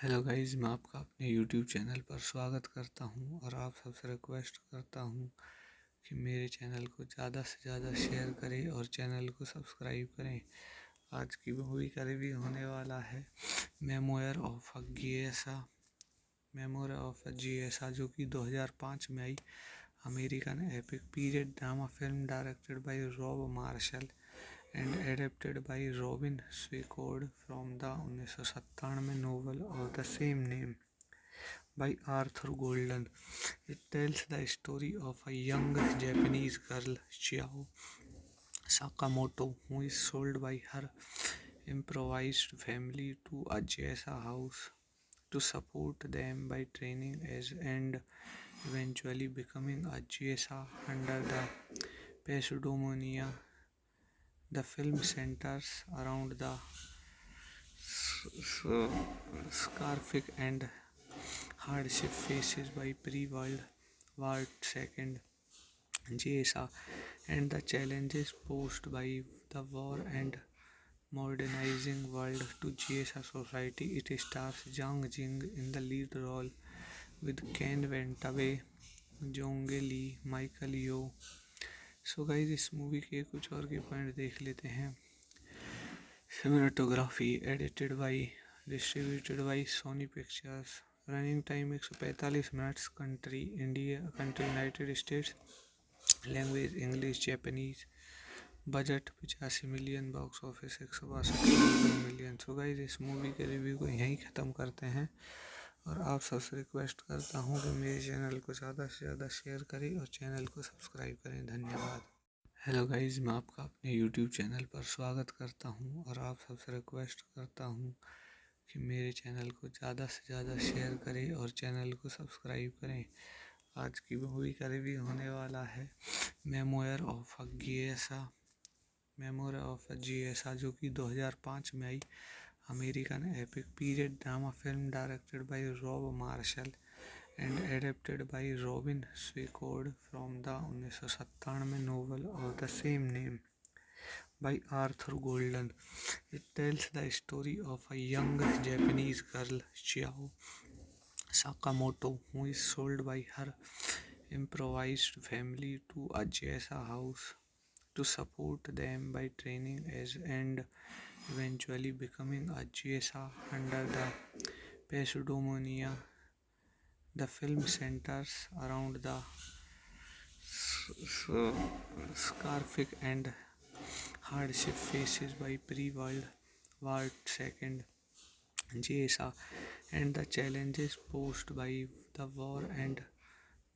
Hello guys, मैं आपका अपने यूट्यूब चैनल पर स्वागत करता हूं और आप सबसे रिक्वेस्ट करता हूं कि मेरे चैनल को ज़्यादा से ज़्यादा शेयर करें और चैनल को सब्सक्राइब करें। आज की मूवी का रिव्यू होने वाला है memoir of a जिएसा। Memoir of a जिएसा जो कि 2005 में आई American epic period drama film directed by Rob Marshall and adapted by Robin Swicord from the 1997 novel of the same name by Arthur Golden. It tells the story of a young Japanese girl, Chiao Sakamoto, who is sold by her improvised family to a Jesa house to support them by training as and eventually becoming a Jesa under the pseudomonia. The film centers around the scarific and hardship faced by pre-World War II JSA and the challenges posed by the war and modernizing world to JSA society. It stars Zhang Jing in the lead role with Ken Ventaway, Jonge Lee, Michael yo. So guys, इस movie के कुछ और के point देख लेते हैं। Cinematography edited by distributed by Sony Pictures. Running time 145 minutes. Country India, country United States. Language English Japanese. Budget 85 million. Box office 162 million. So guys, इस movie के रिव्यू को यहीं ख़त्म करते हैं और आप सबसे रिक्वेस्ट करता हूँ कि मेरे चैनल को ज़्यादा से ज़्यादा शेयर करें और चैनल को सब्सक्राइब करें। धन्यवाद। हेलो गाइस, मैं आपका अपने यूट्यूब चैनल पर स्वागत करता हूं और आप सबसे रिक्वेस्ट करता हूं कि मेरे चैनल को ज़्यादा से ज़्यादा शेयर करें और चैनल को सब्सक्राइब करें। आज की मूवी का रिव्यू होने वाला है memoir of a जिएसा। Memoir of a जिएसा जो कि 2005 में आई American epic period drama film directed by Rob Marshall and adapted by Robin Swicord from the 1997 novel of the same name by Arthur Golden. It tells the story of a young Japanese girl, Chiao Sakamoto, who is sold by her improvised family to a Jesa house to support them by training as and eventually becoming a Jesa under the pseudomonia. The film centers around the scarific and hardship faced by pre-World War II JSA and the challenges posed by the war and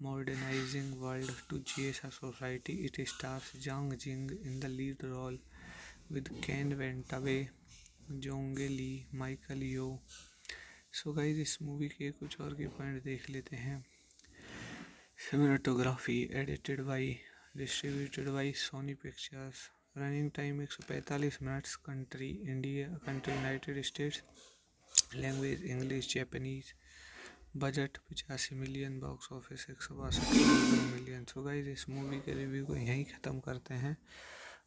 modernizing world to JSA society. It stars Zhang Jing in the lead role with Ken Ventaway, Jonge Lee, Michael yo. So guys, इस movie के कुछ और के point देख लेते हैं। Cinematography edited by distributed by Sony Pictures. Running time 145 minutes. Country India, country United States. Language English Japanese. Budget 85 million. Box office 162 million. So guys, इस movie के रिव्यू को यहीं ख़त्म करते हैं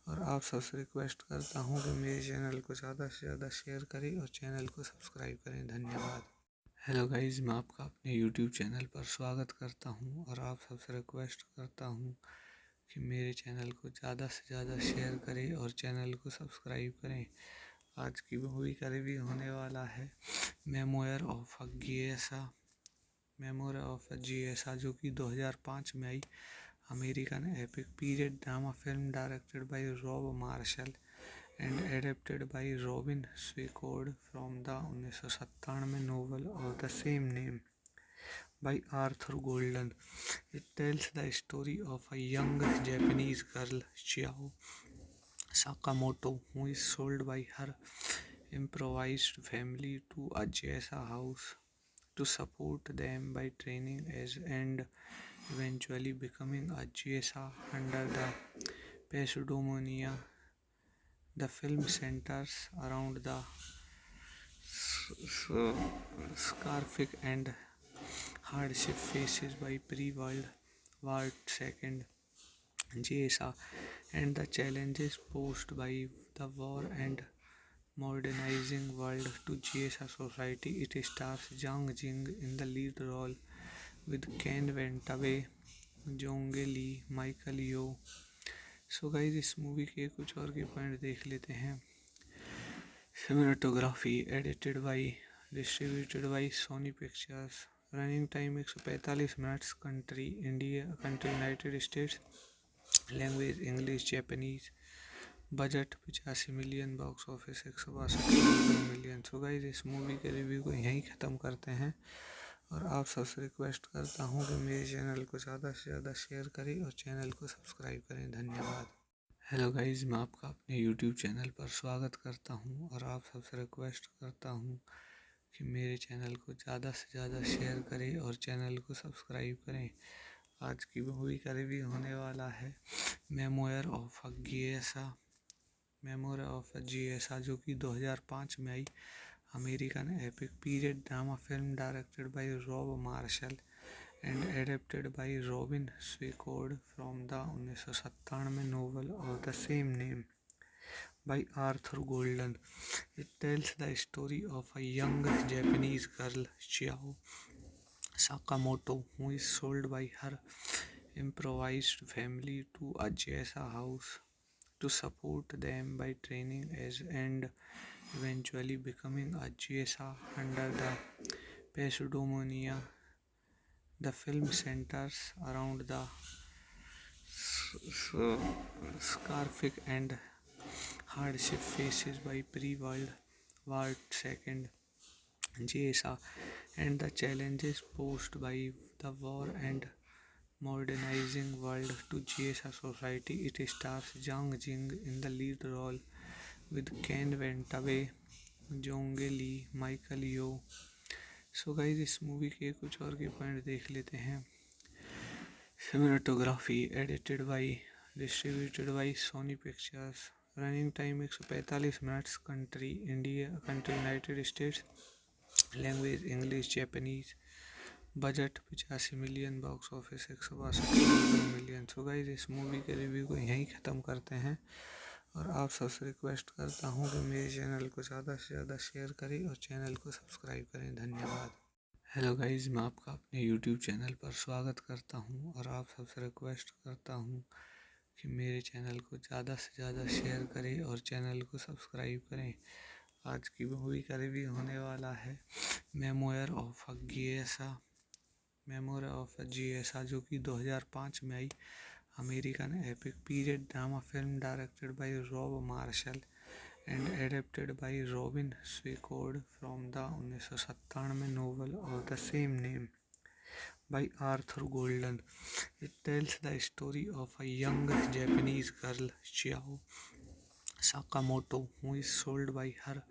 और आप सबसे रिक्वेस्ट करता हूँ कि मेरे चैनल को ज़्यादा से ज़्यादा शेयर करें और चैनल को सब्सक्राइब करें। धन्यवाद। हेलो गाइस, मैं आपका अपने यूट्यूब चैनल पर स्वागत करता हूं और आप सबसे रिक्वेस्ट करता हूं कि मेरे चैनल को ज़्यादा से ज़्यादा शेयर करें और चैनल को सब्सक्राइब करें। आज की मूवी का रिव्यू होने वाला है memoir of a जिएसा। Memoir of a जिएसा जो कि 2005 में आई American epic period drama film directed by Rob Marshall and adapted by Robin Swicord from the 1997 novel of the same name by Arthur Golden. It tells the story of a young Japanese girl, Chiao Sakamoto, who is sold by her improvised family to a Jesa house to support them by training as and eventually becoming a Jesa under the pseudomonia. The film centers around the scarific and hardship faced by pre-World War II JSA and the challenges posed by the war and modernizing world to GSA society. It stars Zhang Jing in the lead role with Ken Wentaway, Jonge Lee, Michael yo. So guys इस movie के कुछ और के point देख लेते हैं। Cinematography edited by, distributed by Sony Pictures. Running time 145 minutes. Country India, country United States. Language English Japanese. Budget 85 million. Box office 162 million. So guys इस movie के रिव्यू को यहीं ख़त्म करते हैं और आप सबसे रिक्वेस्ट करता हूँ कि मेरे चैनल को ज़्यादा से ज़्यादा शेयर करें और चैनल को सब्सक्राइब करें। धन्यवाद। हेलो गाइस, मैं आपका अपने यूट्यूब चैनल पर स्वागत करता हूँ और आप सबसे रिक्वेस्ट करता हूँ कि मेरे चैनल को ज़्यादा से ज़्यादा शेयर करें और चैनल को सब्सक्राइब करें। आज की मूवी का रिव्यू होने वाला है मेमोयर ऑफ अ GSA, जो कि 2005 में आई। American epic period drama film directed by Rob Marshall and adapted by Robin Swicord from the 1997 novel of the same name by Arthur Golden. It tells the story of a young Japanese girl, Chiao Sakamoto, who is sold by her improvised family to a GSA house to support them by training as and eventually becoming a GSA under the pseudonym. The film centers around the scarific and hardship faces by pre-World War II GSA and the challenges posed by the war and modernizing world to GSA society. It stars Zhang Jing in the lead role with Ken Wentaway, Jonge Lee, Michael yo. So guys इस movie के कुछ और के point देख लेते हैं। Cinematography edited by, distributed by Sony Pictures. Running time 145 minutes. Country India, country United States. Language English Japanese. Budget 85 million. Box office 162 million. So guys इस movie के रिव्यू को यहीं ख़त्म करते हैं और आप सबसे रिक्वेस्ट करता हूँ कि मेरे चैनल को ज़्यादा से ज़्यादा शेयर करें और चैनल को सब्सक्राइब करें। धन्यवाद। हेलो गाइस, मैं आपका अपने यूट्यूब चैनल पर स्वागत करता हूँ और आप सबसे रिक्वेस्ट करता हूँ कि मेरे चैनल को ज़्यादा से ज़्यादा शेयर करें और चैनल को सब्सक्राइब करें। आज की मूवी का रिव्यू होने वाला है मेमोयर ऑफ अ GSA, जो कि 2005 में आई। American epic period drama film directed by Rob Marshall and adapted by Robin Swicord from the 1997 novel of the same name by Arthur Golden. It tells the story of a young Japanese girl, Chiao Sakamoto, who is sold by her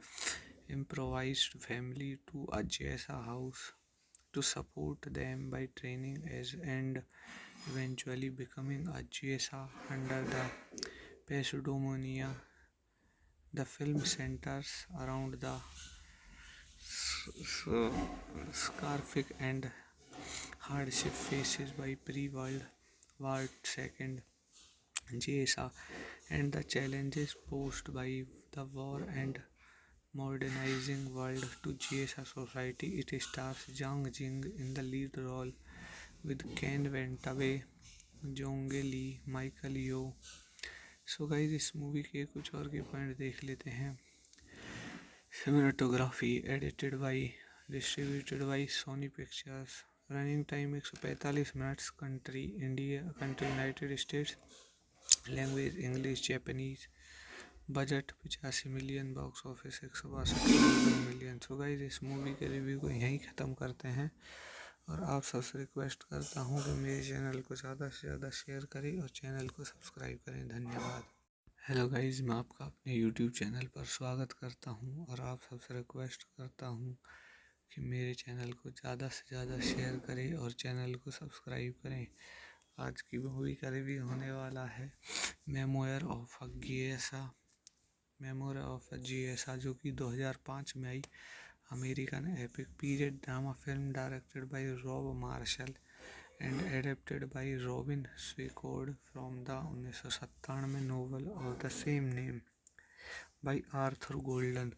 improvised family to a GSA house to support them by training as and eventually becoming a GSA under the pseudonym. The film centers around the scarific and hardship faces by pre-World War II GSA and the challenges posed by the war and modernizing world to GSA society. It stars Zhang Jing in the lead role with Ken Wentaway, Jonge Lee, Michael yo. So guys इस movie के कुछ और के point देख लेते हैं। Cinematography edited by, distributed by Sony Pictures. Running time 145 minutes. Country India, country United States. Language English Japanese. Budget 85 million. Box office 162 million. So guys इस movie के रिव्यू को यहीं ख़त्म करते हैं और आप सबसे रिक्वेस्ट करता हूँ कि मेरे चैनल को ज़्यादा से ज़्यादा शेयर करें और चैनल को सब्सक्राइब करें। धन्यवाद। हेलो गाइस, मैं आपका अपने यूट्यूब चैनल पर स्वागत करता हूँ और आप सबसे रिक्वेस्ट करता हूँ कि मेरे चैनल को ज़्यादा से ज़्यादा शेयर करें और चैनल को सब्सक्राइब करें। आज की मूवी का रिव्यू होने वाला है मेमोयर ऑफ अ GSA, जो कि 2005 में आई। American epic period drama film directed by Rob Marshall and adapted by Robin Swicord from the 1997 novel of the same name by Arthur Golden.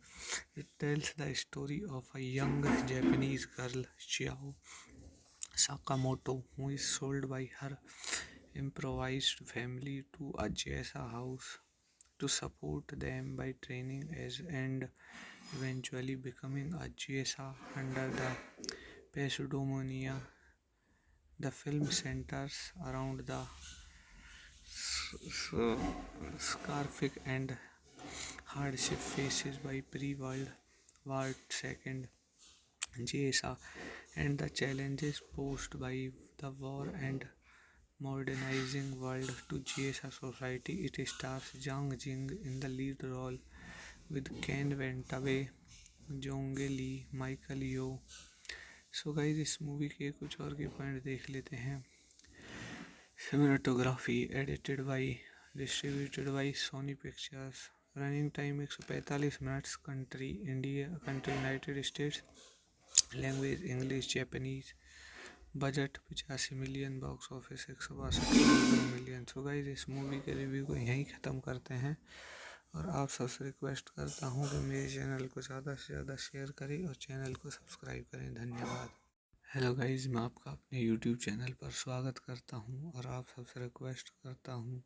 It tells the story of a young Japanese girl, Chiao Sakamoto, who is sold by her improvised family to a Jessa house to support them by training as and eventually becoming a Jessa under the pseudomonia. The film centers around the scarific and hardship faces by pre-World War II JSA and the challenges posed by the war and modernizing world to JSA society. It stars Zhang Jing in the lead role with Ken Wentaway, Jonge Lee, Michael yo. So guys इस movie के कुछ और के point देख लेते हैं. Cinematography edited by distributed by Sony Pictures. Running time 145 minutes. Country India, country United States. Language English Japanese. Budget 85 million. Box office 162 million. So guys इस movie के रिव्यू को यहीं ख़त्म करते हैं और आप सबसे रिक्वेस्ट करता हूँ कि मेरे चैनल को ज़्यादा से ज़्यादा शेयर करें और चैनल को सब्सक्राइब करें. धन्यवाद. हेलो गाइज, मैं आपका अपने यूट्यूब चैनल पर स्वागत करता हूँ और आप सबसे रिक्वेस्ट करता हूँ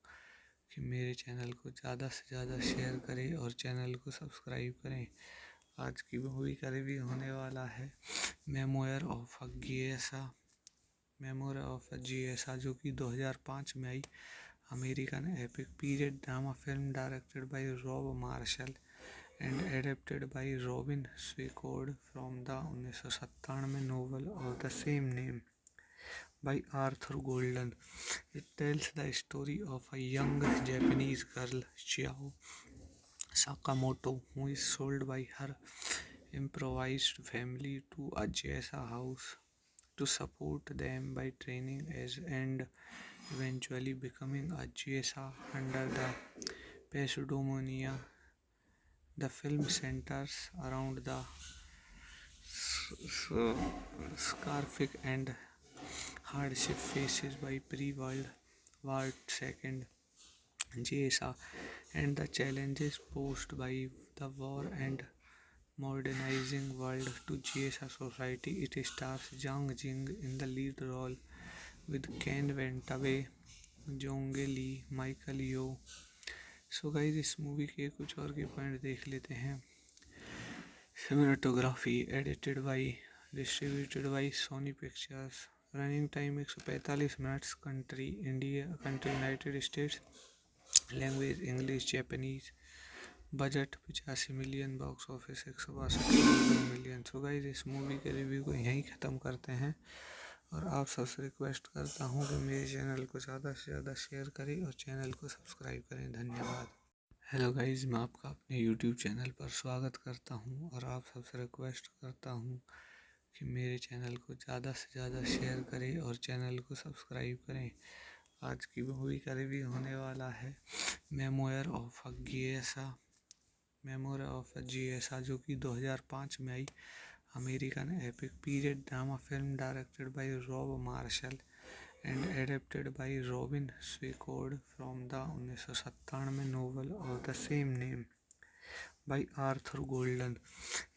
कि मेरे चैनल को ज़्यादा से ज़्यादा शेयर करें और चैनल को सब्सक्राइब करें. आज की मूवी का रिव्यू होने वाला है memoir of a Geisha. Memoir of a Geisha जो कि 2005 में आई American epic period drama film directed by Rob Marshall and adapted by Robin Swicord from the 1997 novel of the same name by Arthur Golden. It tells the story of a young Japanese girl, Chiao Sakamoto, who is sold by her improvised family to a Jessa house to support them by training as and eventually becoming a Jessa under the pseudomonia. The film centers around the scarific and hardship faces by pre-World War II JSA and the challenges posed by the war and modernizing world to JSA society. It stars Zhang Jing in the lead role with Ken Wentaway, Jonge Lee, Michael yo. So guys इस movie के कुछ और के point देख लेते हैं. Cinematography edited by distributed by Sony Pictures. Running time 145 minutes. Country India, country United States. Language English Japanese. Budget 85 million. Box office 162 million. So guys इस movie के रिव्यू को यहीं ख़त्म करते हैं और आप सबसे रिक्वेस्ट करता हूँ कि मेरे चैनल को ज़्यादा से ज़्यादा शेयर करें और चैनल को सब्सक्राइब करें. धन्यवाद. हेलो गाइज, मैं आपका अपने यूट्यूब चैनल पर स्वागत करता हूँ और आप सबसे रिक्वेस्ट करता हूँ कि मेरे चैनल को ज़्यादा से ज़्यादा शेयर करें और चैनल को सब्सक्राइब करें. आज की मूवी का रिव्यू होने वाला है memoir of a Geisha. Memoir of a Geisha जो कि 2005 में आई American epic period drama film directed by Rob Marshall and adapted by Robin Swicord from the 1997 novel of the same name by Arthur Golden.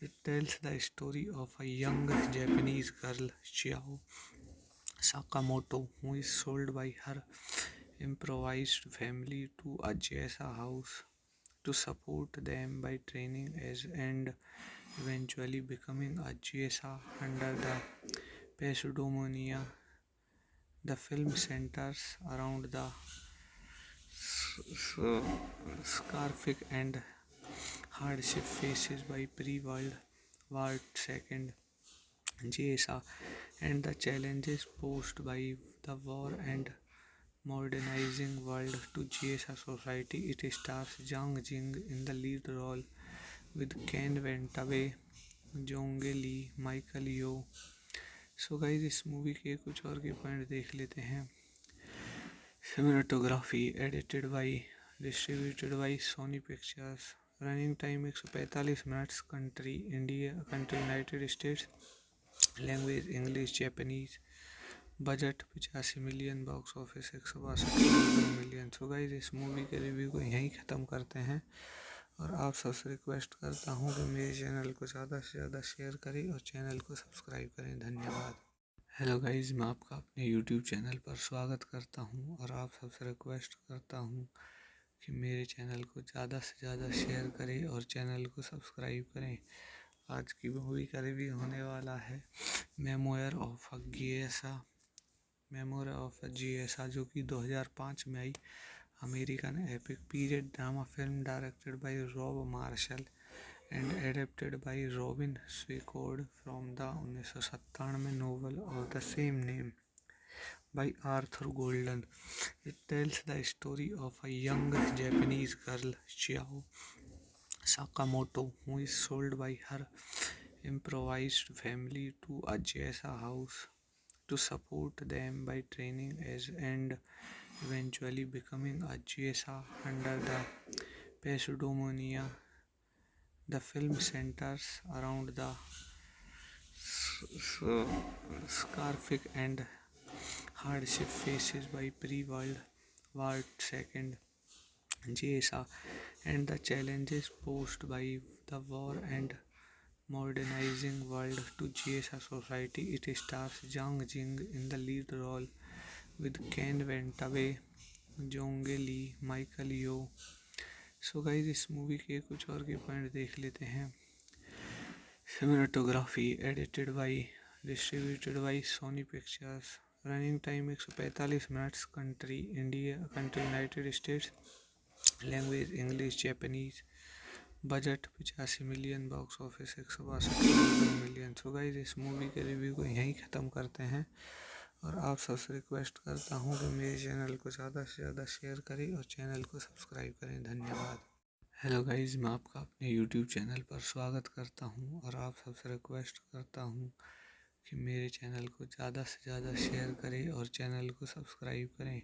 It tells the story of a young Japanese girl, Chiao Sakamoto, who is sold by her improvised family to a Jessa house to support them by training as and eventually becoming a Jessa under the pseudomonia. The film centers around the scarific and hardship faces by pre-World War II JSA and the challenges posed by the war and modernizing world to JSA society. It stars Zhang Jing in the lead role with Ken Wentaway, Jonge Lee, Michael yo. So guys इस movie के कुछ और के point देख लेते हैं. Cinematography edited by distributed by Sony Pictures. Running time 145 minutes. Country India, country United States. Language English Japanese. Budget 85 million. Box office 162 million. So guys इस movie के रिव्यू को यहीं ख़त्म करते हैं और आप सबसे रिक्वेस्ट करता हूँ कि मेरे चैनल को ज़्यादा से ज़्यादा शेयर करें और चैनल को सब्सक्राइब करें। धन्यवाद। हेलो गाइज, मैं आपका अपने यूट्यूब चैनल पर स्वागत करता हूँ और आप सबसे रिक्वेस्ट करता हूँ कि मेरे चैनल को ज़्यादा से ज़्यादा शेयर करें और चैनल को सब्सक्राइब करें। आज की मूवी का रिव्यू होने वाला है मेमोयर ऑफ अ जिएसा, जो कि 2005 में आई American epic period drama film directed by Rob Marshall and adapted by Robin Swicord from the 1997 novel of the same name by Arthur Golden. It tells the story of a young Japanese girl, Chiao Sakamoto, who is sold by her improvised family to a Jesa house to support them by training as and eventually becoming a Jesa under the pseudomonia. The film centers around the scarific and hardship faces by pre-World War II JSA and the challenges posed by the war and modernizing world to JSA society. It stars Zhang Jing in the lead role with Ken Ventaway, Jonge Lee, Michael yo. So guys, इस movie के कुछ और के point देख लेते हैं। Cinematography edited by distributed by Sony Pictures. Running time 145 minutes. Country United States. Language English Japanese. Budget 85 million. Box office 162 million. So guys, इस movie के रिव्यू को यहीं ख़त्म करते हैं और आप सबसे रिक्वेस्ट करता हूँ कि मेरे चैनल को ज़्यादा से ज़्यादा शेयर करें और चैनल को सब्सक्राइब करें। धन्यवाद। हेलो गाइज, मैं आपका अपने यूट्यूब चैनल पर स्वागत करता हूँ और आप सबसे रिक्वेस्ट करता हूँ कि मेरे चैनल को ज़्यादा से ज़्यादा शेयर करें और चैनल को सब्सक्राइब करें।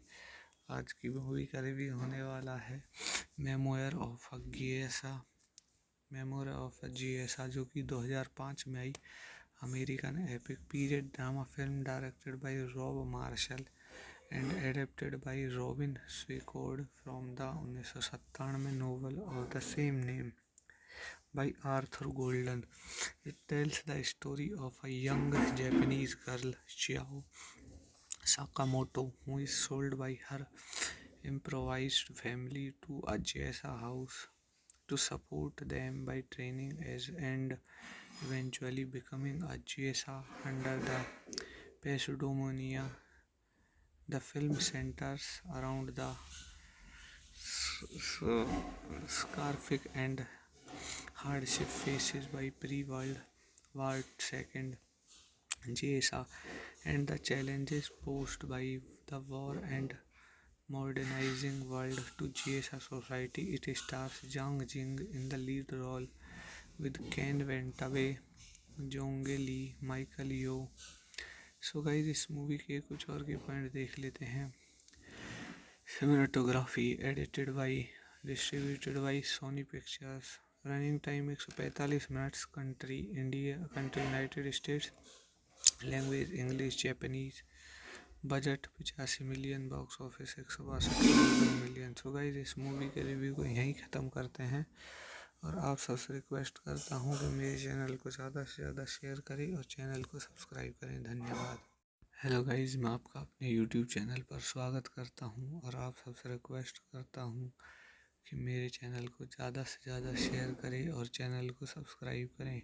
आज की मूवी का रिव्यू होने वाला है मेमोयर ऑफ अ जिएसा, जो कि 2005 में आई American epic period drama film directed by Rob Marshall and adapted by Robin Swicord from the 1997 novel of the same name by Arthur Golden. It tells the story of a young Japanese girl, Chiao Sakamoto, who is sold by her improvised family to a Jesa house to support them by training as and eventually becoming a Jesa under the pseudomonia. The film centers around the scarific and hardship faces by pre-World War II JSA and the challenges posed by the war and modernizing world to JSA society. It stars Zhang Jing in the lead role with Ken Ventaway, Jonge Lee, Michael yo. So guys, इस movie के कुछ और के point देख लेते हैं। Cinematography edited by distributed by Sony Pictures. Running time 145 minutes. Country United States. Language English Japanese. Budget 85 million. Box office 162 million. So guys, इस movie के रिव्यू को यहीं ख़त्म करते हैं और आप सबसे रिक्वेस्ट करता हूँ कि मेरे चैनल को ज़्यादा से ज़्यादा शेयर करें और चैनल को सब्सक्राइब करें। धन्यवाद। हेलो गाइज, मैं आपका अपने यूट्यूब चैनल पर स्वागत करता हूँ और आप सबसे रिक्वेस्ट करता हूँ कि मेरे चैनल को ज़्यादा से ज़्यादा शेयर करें और चैनल को सब्सक्राइब करें।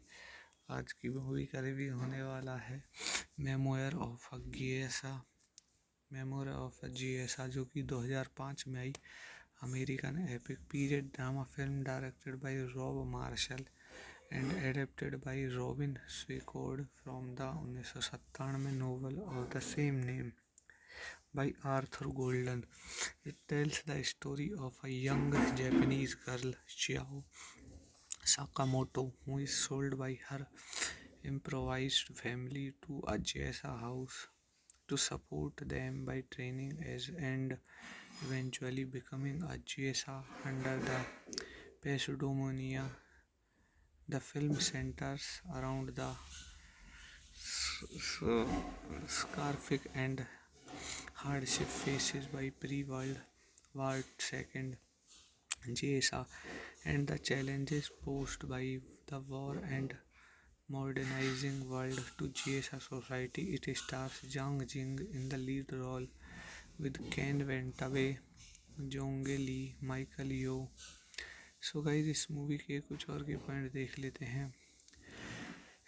आज की मूवी का रिव्यू होने वाला है मेमोयर ऑफ अ जिएसा, जो कि 2005 में आई American epic period drama film directed by Rob Marshall and adapted by Robin Swicord from the 1997 novel of the same name by Arthur Golden. It tells the story of a young Japanese girl, Chiao Sakamoto, who is sold by her improvised family to a Jesa house to support them by training as and eventually becoming a Jesa under the pseudomonia. The film centers around the scarific and hardship faces by pre-World War II JSA and the challenges posed by the war and modernizing world to GSA society. It stars Zhang Jing in the lead role with Ken Wentaway, Jonge Lee, Michael yo. So guys इस movie के कुछ और के point देख लेते हैं।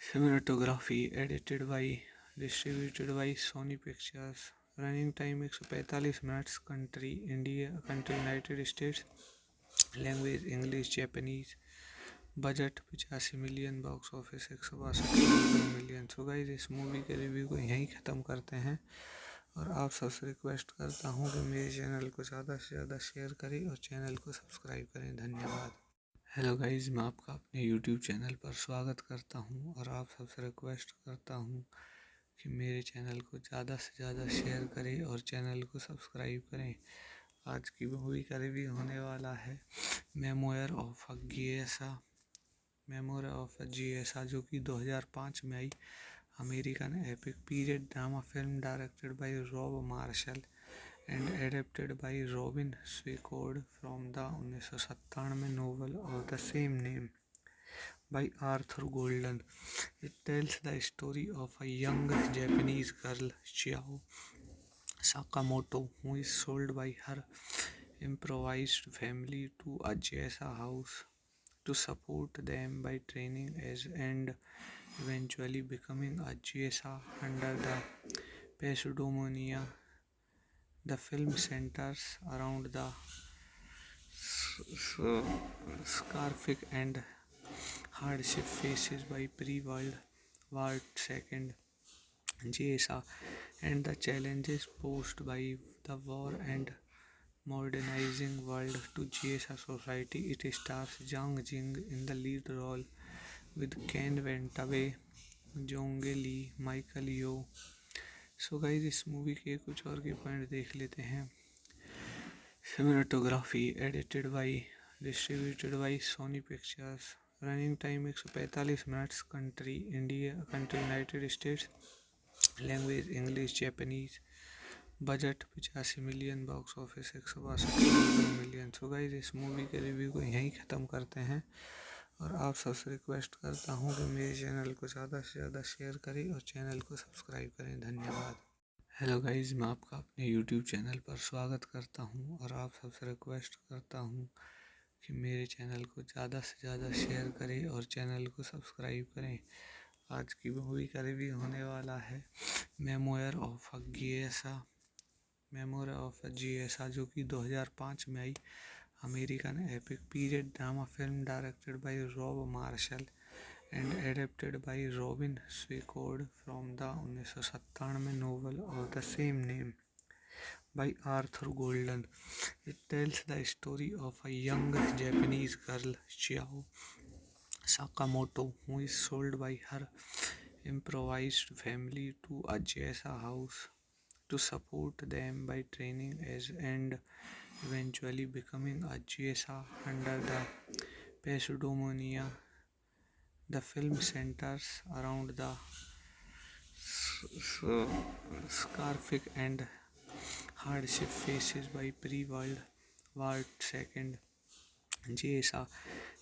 Cinematography edited by, distributed by Sony Pictures. Running time 145 minutes. Country India, country United States. Language English Japanese. Budget 85 million. Box office 162 million. So guys इस movie के रिव्यू को यहीं ख़त्म करते हैं और आप सबसे रिक्वेस्ट करता हूँ कि मेरे चैनल को ज़्यादा से ज़्यादा शेयर करें और चैनल को सब्सक्राइब करें। धन्यवाद। हेलो गाइस, मैं आपका अपने यूट्यूब चैनल पर स्वागत करता हूं और आप सबसे रिक्वेस्ट करता हूं कि मेरे चैनल को ज़्यादा से ज़्यादा शेयर करें और चैनल को सब्सक्राइब करें। आज की मूवी का रिव्यू होने वाला है memoir of a GSA। Memoir of a GSA जो कि 2005 में आई American epic period drama film directed by Rob Marshall and adapted by Robin Swicord from the 1997 novel of the same name by Arthur Golden. It tells the story of a young Japanese girl, Chiao Sakamoto, who is sold by her improvised family to a JSA house to support them by training as and eventually becoming a JSA under the pseudonym. The film centers around the scarific and hardship faced by pre-World War II JSA and the challenges posed by the war and modernizing world to JSA society. It stars Zhang Jing in the lead role with Ken Wentaway, Jonge Lee, Michael yo. So guys इस movie के कुछ और के point देख लेते हैं। Cinematography edited by, distributed by Sony Pictures. Running time 145 minutes. Country India, country United States. Language English Japanese. Budget 85 million. Box office 162 million. So guys इस movie के रिव्यू को यहीं ख़त्म करते हैं और आप सबसे रिक्वेस्ट करता हूँ कि मेरे चैनल को ज़्यादा से ज़्यादा शेयर करें और चैनल को सब्सक्राइब करें। धन्यवाद। हेलो गाइस, मैं आपका अपने यूट्यूब चैनल पर स्वागत करता हूं और आप सबसे रिक्वेस्ट करता हूं कि मेरे चैनल को ज़्यादा से ज़्यादा शेयर करें और चैनल को सब्सक्राइब करें। आज की मूवी का रिव्यू होने वाला है memoir of a GSA। Memoir of a GSA जो कि 2005 में आई American epic period drama film directed by Rob Marshall and adapted by Robin Swicord from the 1997 novel of the same name by Arthur Golden. It tells the story of a young Japanese girl, Chiao Sakamoto, who is sold by her improvised family to a JSA house to support them by training as and eventually becoming a JSA under the pseudonym. The film centers around the scarific and hardship faced by pre-World War II JSA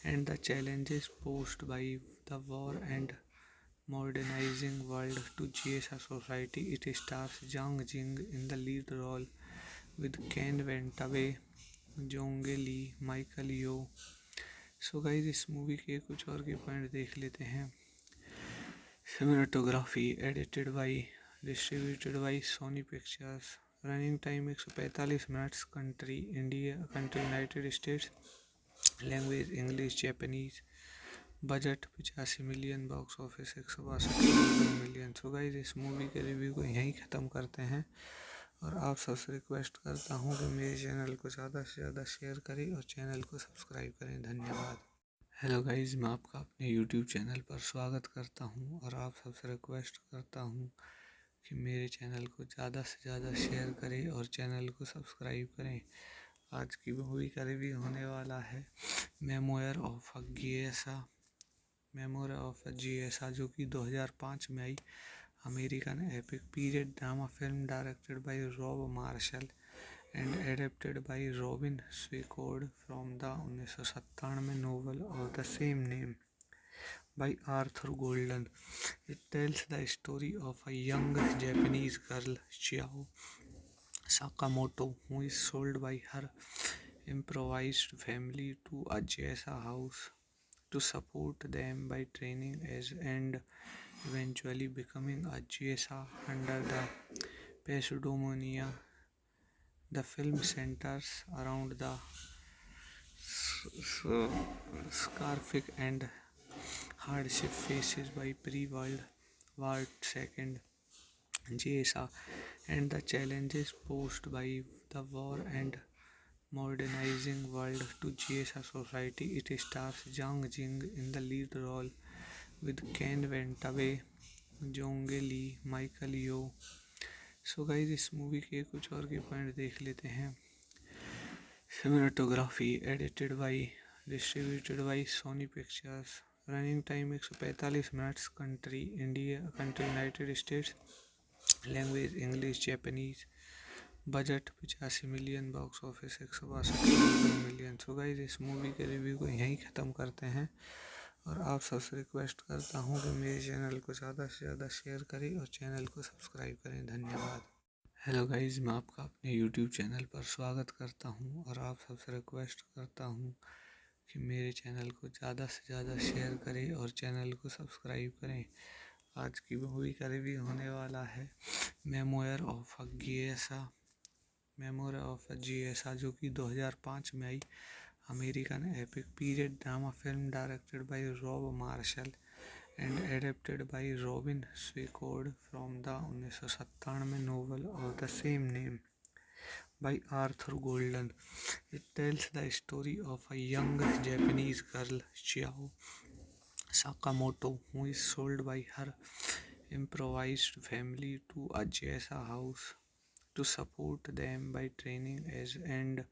and the challenges posed by the war and modernizing world to JSA society. It stars Zhang Jing in the lead role with Ken Wentaway, Jonge Lee, Michael yo. So guys इस movie के कुछ और के point देख लेते हैं। Cinematography edited by, distributed by Sony Pictures. Running time 145 minutes. Country India, country United States. Language English Japanese. Budget 85 million. Box office 162 million. So guys इस movie के रिव्यू को यहीं ख़त्म करते हैं और आप सबसे रिक्वेस्ट करता हूँ कि मेरे चैनल को ज़्यादा से ज़्यादा शेयर करें और चैनल को सब्सक्राइब करें। धन्यवाद। हेलो गाइस, मैं आपका अपने यूट्यूब चैनल पर स्वागत करता हूं और आप सबसे रिक्वेस्ट करता हूं कि मेरे चैनल को ज़्यादा से ज़्यादा शेयर करें और चैनल को सब्सक्राइब करें। आज की मूवी का रिव्यू होने वाला है memoir of a GSA। Memoir of a GSA जो कि 2005 में आई American epic period drama film directed by Rob Marshall and adapted by Robin Swicord from the 1997 novel of the same name by Arthur Golden. It tells the story of a young Japanese girl, Chiao Sakamoto, who is sold by her improvised family to a Jessa house to support them by training as and eventually becoming a Jessa under the pseudomonia. The film centers around the scarific and hardship faces by pre-World War II JSA and the challenges posed by the war and modernizing world to JSA society. It stars Zhang Jing in the lead role with Ken Ventaway, Jonge Lee, Michael yo. So guys इस movie के कुछ और के point देख लेते हैं। Cinematography edited by distributed by Sony Pictures. Running time 145 minutes. Country United States. Language English Japanese. Budget 85 million. Box office 162 million. So guys इस movie के रिव्यू को यहीं ख़त्म करते हैं और आप सबसे रिक्वेस्ट करता हूँ कि मेरे चैनल को ज़्यादा से ज़्यादा शेयर करें और चैनल को सब्सक्राइब करें। धन्यवाद। हेलो गाइस, मैं आपका अपने यूट्यूब चैनल पर स्वागत करता हूं और आप सबसे रिक्वेस्ट करता हूं कि मेरे चैनल को ज़्यादा से ज़्यादा शेयर करें और चैनल को सब्सक्राइब करें। आज की मूवी का रिव्यू होने वाला है मेमोयर ऑफ अ जिएसा, जो कि 2005 में आई American epic period drama film directed by Rob Marshall and adapted by Robin Swicord from the 1997 novel of the same name by Arthur Golden. It tells the story of a young Japanese girl, Chiao Sakamoto, who is sold by her improvised family to a Jessa house to support them by training as and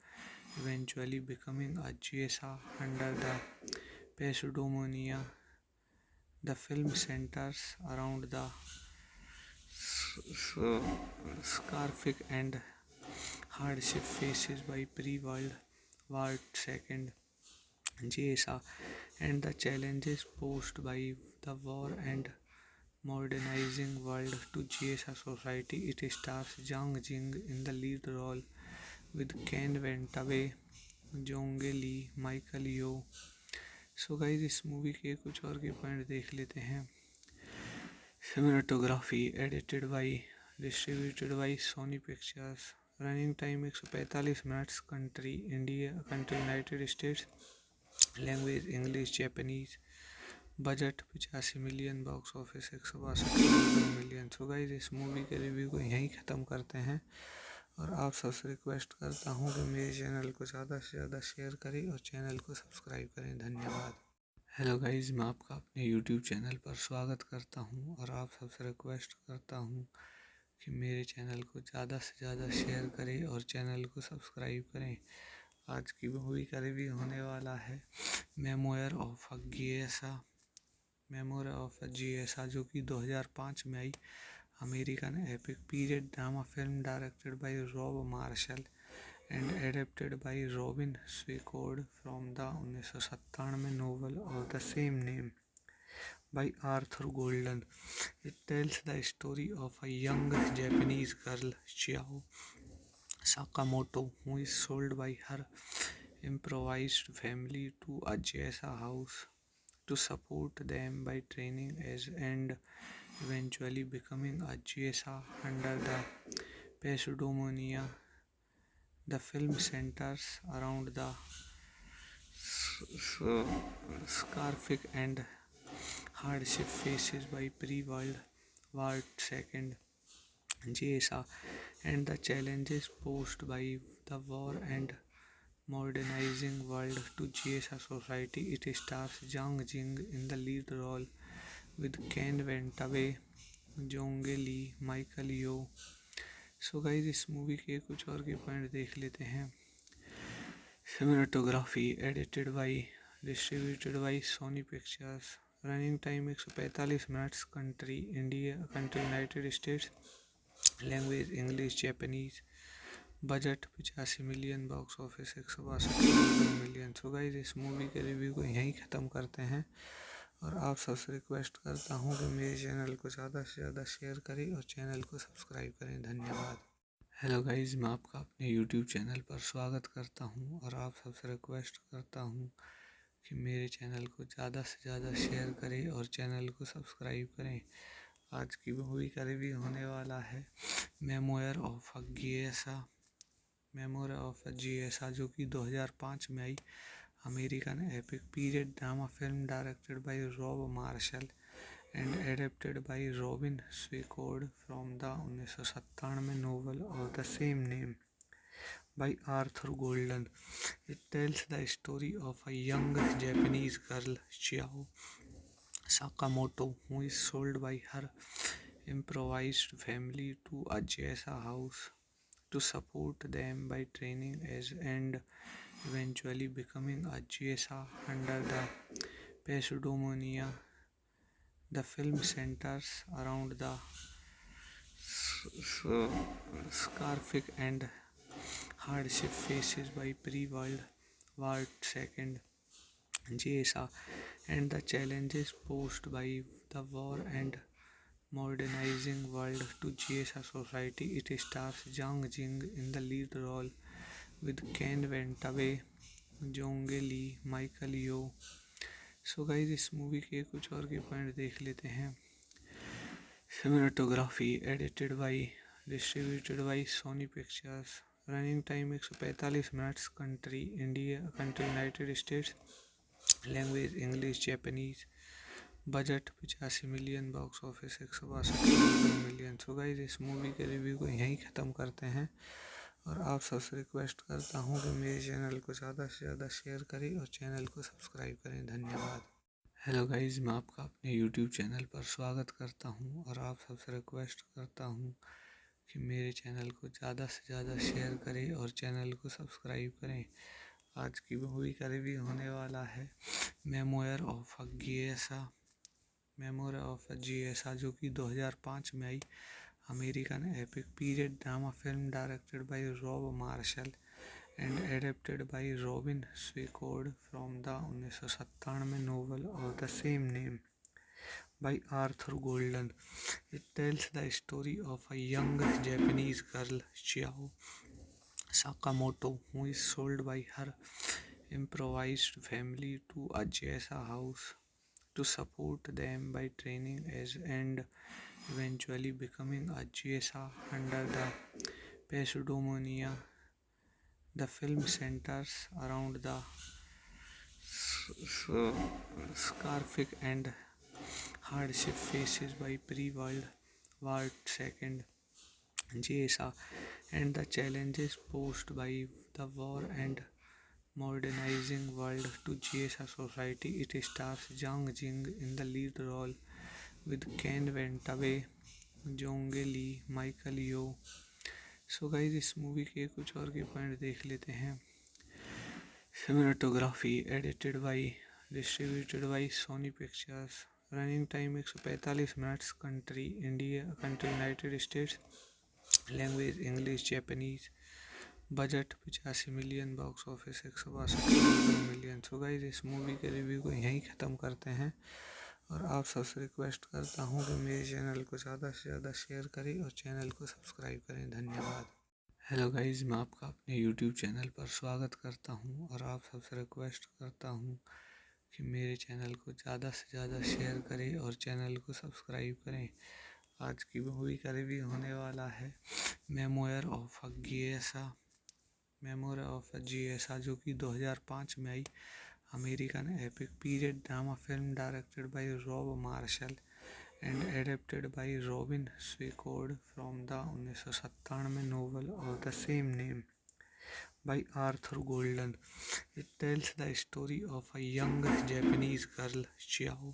eventually becoming a Jessa under the pseudomonia. The film centers around the scarific and hardship faces by pre-World War II JSA and the challenges posed by the war and modernizing world to JSA society. It stars Zhang Jing in the lead role with Ken Ventaway, Jonge Lee, Michael yo. So guys इस movie के कुछ और के point देख लेते हैं। Cinematography edited by distributed by Sony Pictures. Running time 145 minutes. Country United States. Language English Japanese. Budget 85 million. Box office 162 million. So guys इस movie के रिव्यू को यहीं ख़त्म करते हैं और आप सबसे रिक्वेस्ट करता हूँ कि मेरे चैनल को ज़्यादा से ज़्यादा शेयर करें और चैनल को सब्सक्राइब करें। धन्यवाद। हेलो गाइस, मैं आपका अपने यूट्यूब चैनल पर स्वागत करता हूं और आप सबसे रिक्वेस्ट करता हूं कि मेरे चैनल को ज़्यादा से ज़्यादा शेयर करें और चैनल को सब्सक्राइब करें। आज की मूवी का रिव्यू होने वाला है मेमोयर ऑफ अ जिएसा, जो कि 2005 में आई American epic period drama film directed by Rob Marshall and adapted by Robin Swicord from the 1997 novel of the same name by Arthur Golden. It tells the story of a young Japanese girl, Chiao Sakamoto, who is sold by her improvised family to a Jessa house to support them by training as and eventually becoming a Jessa under the pseudomonia. The film centers around the scarific and hardship faces by pre-World War II JSA and the challenges posed by the war and modernizing world to JSA society. It stars Zhang Jing in the lead role with Ken Ventaway, Jonge Lee, Michael yo. So guys इस movie के कुछ और के point देख लेते हैं। Cinematography edited by distributed by Sony Pictures. Running time 145 minutes. Country United States. Language English Japanese. Budget 85 million, box office 162 million. So guys इस movie के रिव्यू को यहीं ख़त्म करते हैं और आप सबसे रिक्वेस्ट करता हूँ कि मेरे चैनल को ज़्यादा से ज़्यादा शेयर करें और चैनल को सब्सक्राइब करें। धन्यवाद। हेलो गाइस, मैं आपका अपने यूट्यूब चैनल पर स्वागत करता हूं और आप सबसे रिक्वेस्ट करता हूं कि मेरे चैनल को ज़्यादा से ज़्यादा शेयर करें और चैनल को सब्सक्राइब करें। आज की मूवी का रिव्यू होने वाला है मेमोयर ऑफ अ जिएसा, जो कि 2005 में आई American epic period drama film directed by Rob Marshall and adapted by Robin Swicord from the 1997 novel of the same name by Arthur Golden. It tells the story of a young Japanese girl, Chiao Sakamoto, who is sold by her improvised family to a Jesa house to support them by training as and eventually becoming a Jesa under the pseudonym. The film centers around the scarific and hardship faces by pre-World War II JSA and the challenges posed by the war and modernizing world to JSA society. It stars Zhang Jing in the lead role with Ken Wentaway, Jonge Lee, Michael yo. So guys इस movie के कुछ और के point देख लेते हैं। Cinematography edited by distributed by Sony Pictures. Running time 145 minutes. Country United States. Language English Japanese. Budget 85 million, box office 162 million. So guys इस movie के रिव्यू को यहीं ख़त्म करते हैं और आप सबसे रिक्वेस्ट करता हूँ कि मेरे चैनल को ज़्यादा से ज़्यादा शेयर करें और चैनल को सब्सक्राइब करें। धन्यवाद। हेलो गाइस, मैं आपका अपने यूट्यूब चैनल पर स्वागत करता हूं और आप सबसे रिक्वेस्ट करता हूं कि मेरे चैनल को ज़्यादा से ज़्यादा शेयर करें और चैनल को सब्सक्राइब करें। आज की मूवी का रिव्यू होने वाला है मेमोयर ऑफ अ जिएसा, जो कि 2005 में आई American epic period drama film directed by Rob Marshall and adapted by Robin Swicord from the 1997 novel of the same name by Arthur Golden. It tells the story of a young Japanese girl, Chiao Sakamoto, who is sold by her improvised family to a Jesa house to support them by training as and eventually becoming a Jesa under the pseudonym. The film centers around the scarific and hardship faces by pre-World War II JSA and the challenges posed by the war and modernizing world to JSA society. It stars Zhang Jing in the lead role with Ken Wentaway, Jonge Lee, Michael yo. So guys इस movie के कुछ और के point देख लेते हैं। Cinematography edited by distributed by Sony Pictures. Running time 145 minutes. Country United States. Language English Japanese. Budget 85 million, box office 162 million. So guys इस movie के रिव्यू को यहीं ख़त्म करते हैं और आप सबसे रिक्वेस्ट करता हूँ कि मेरे चैनल को ज़्यादा से ज़्यादा शेयर करें और चैनल को सब्सक्राइब करें। धन्यवाद। हेलो गाइस, मैं आपका अपने यूट्यूब चैनल पर स्वागत करता हूं और आप सबसे रिक्वेस्ट करता हूं कि मेरे चैनल को ज़्यादा से ज़्यादा शेयर करें और चैनल को सब्सक्राइब करें। आज की मूवी का रिव्यू होने वाला है मेमोयर ऑफ अ जिएसा, जो कि 2005 में आई American epic period drama film directed by Rob Marshall and adapted by Robin Swicord from the 1997 novel of the same name by Arthur Golden. It tells the story of a young Japanese girl, Chiao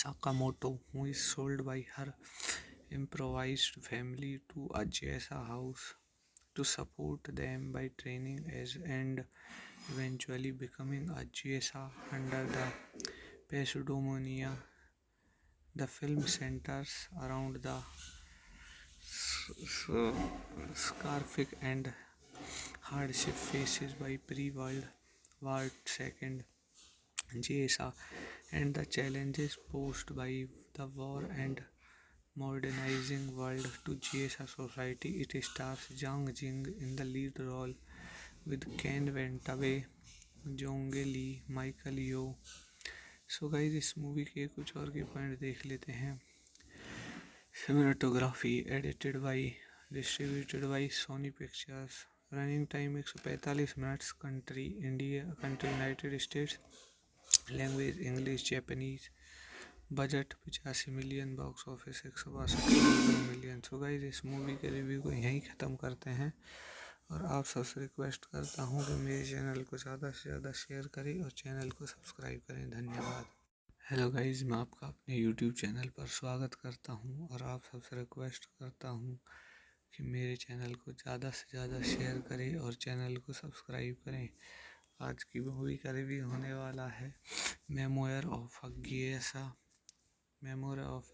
Sakamoto, who is sold by her improvised family to a Jesa house to support them by training as and eventually becoming a Jesa under the pseudonym. The film centers around the So, Scarfic and hardship faces by pre-World War II JSA and the challenges posed by the war and modernizing world to JSA society. It stars Zhang Jing in the lead role with Ken Ventaway, Jonge Lee, Michael yo. So guys इस movie के कुछ और के point देख लेते हैं। Cinematography edited by, distributed by Sony Pictures. Running time 145 minutes. Country India, country United States. Language English Japanese. Budget 85 million. Box office 162 million. So guys इस movie के रिव्यू को यहीं ख़त्म करते हैं और आप सबसे रिक्वेस्ट करता हूँ कि मेरे चैनल को ज़्यादा से ज़्यादा शेयर करें और चैनल को सब्सक्राइब करें। धन्यवाद। हेलो गाइस, मैं आपका अपने यूट्यूब चैनल पर स्वागत करता हूं और आप सबसे रिक्वेस्ट करता हूं कि मेरे चैनल को ज़्यादा से ज़्यादा शेयर करें और चैनल को सब्सक्राइब करें। आज की मूवी का रिव्यू होने वाला है मेमोयर ऑफ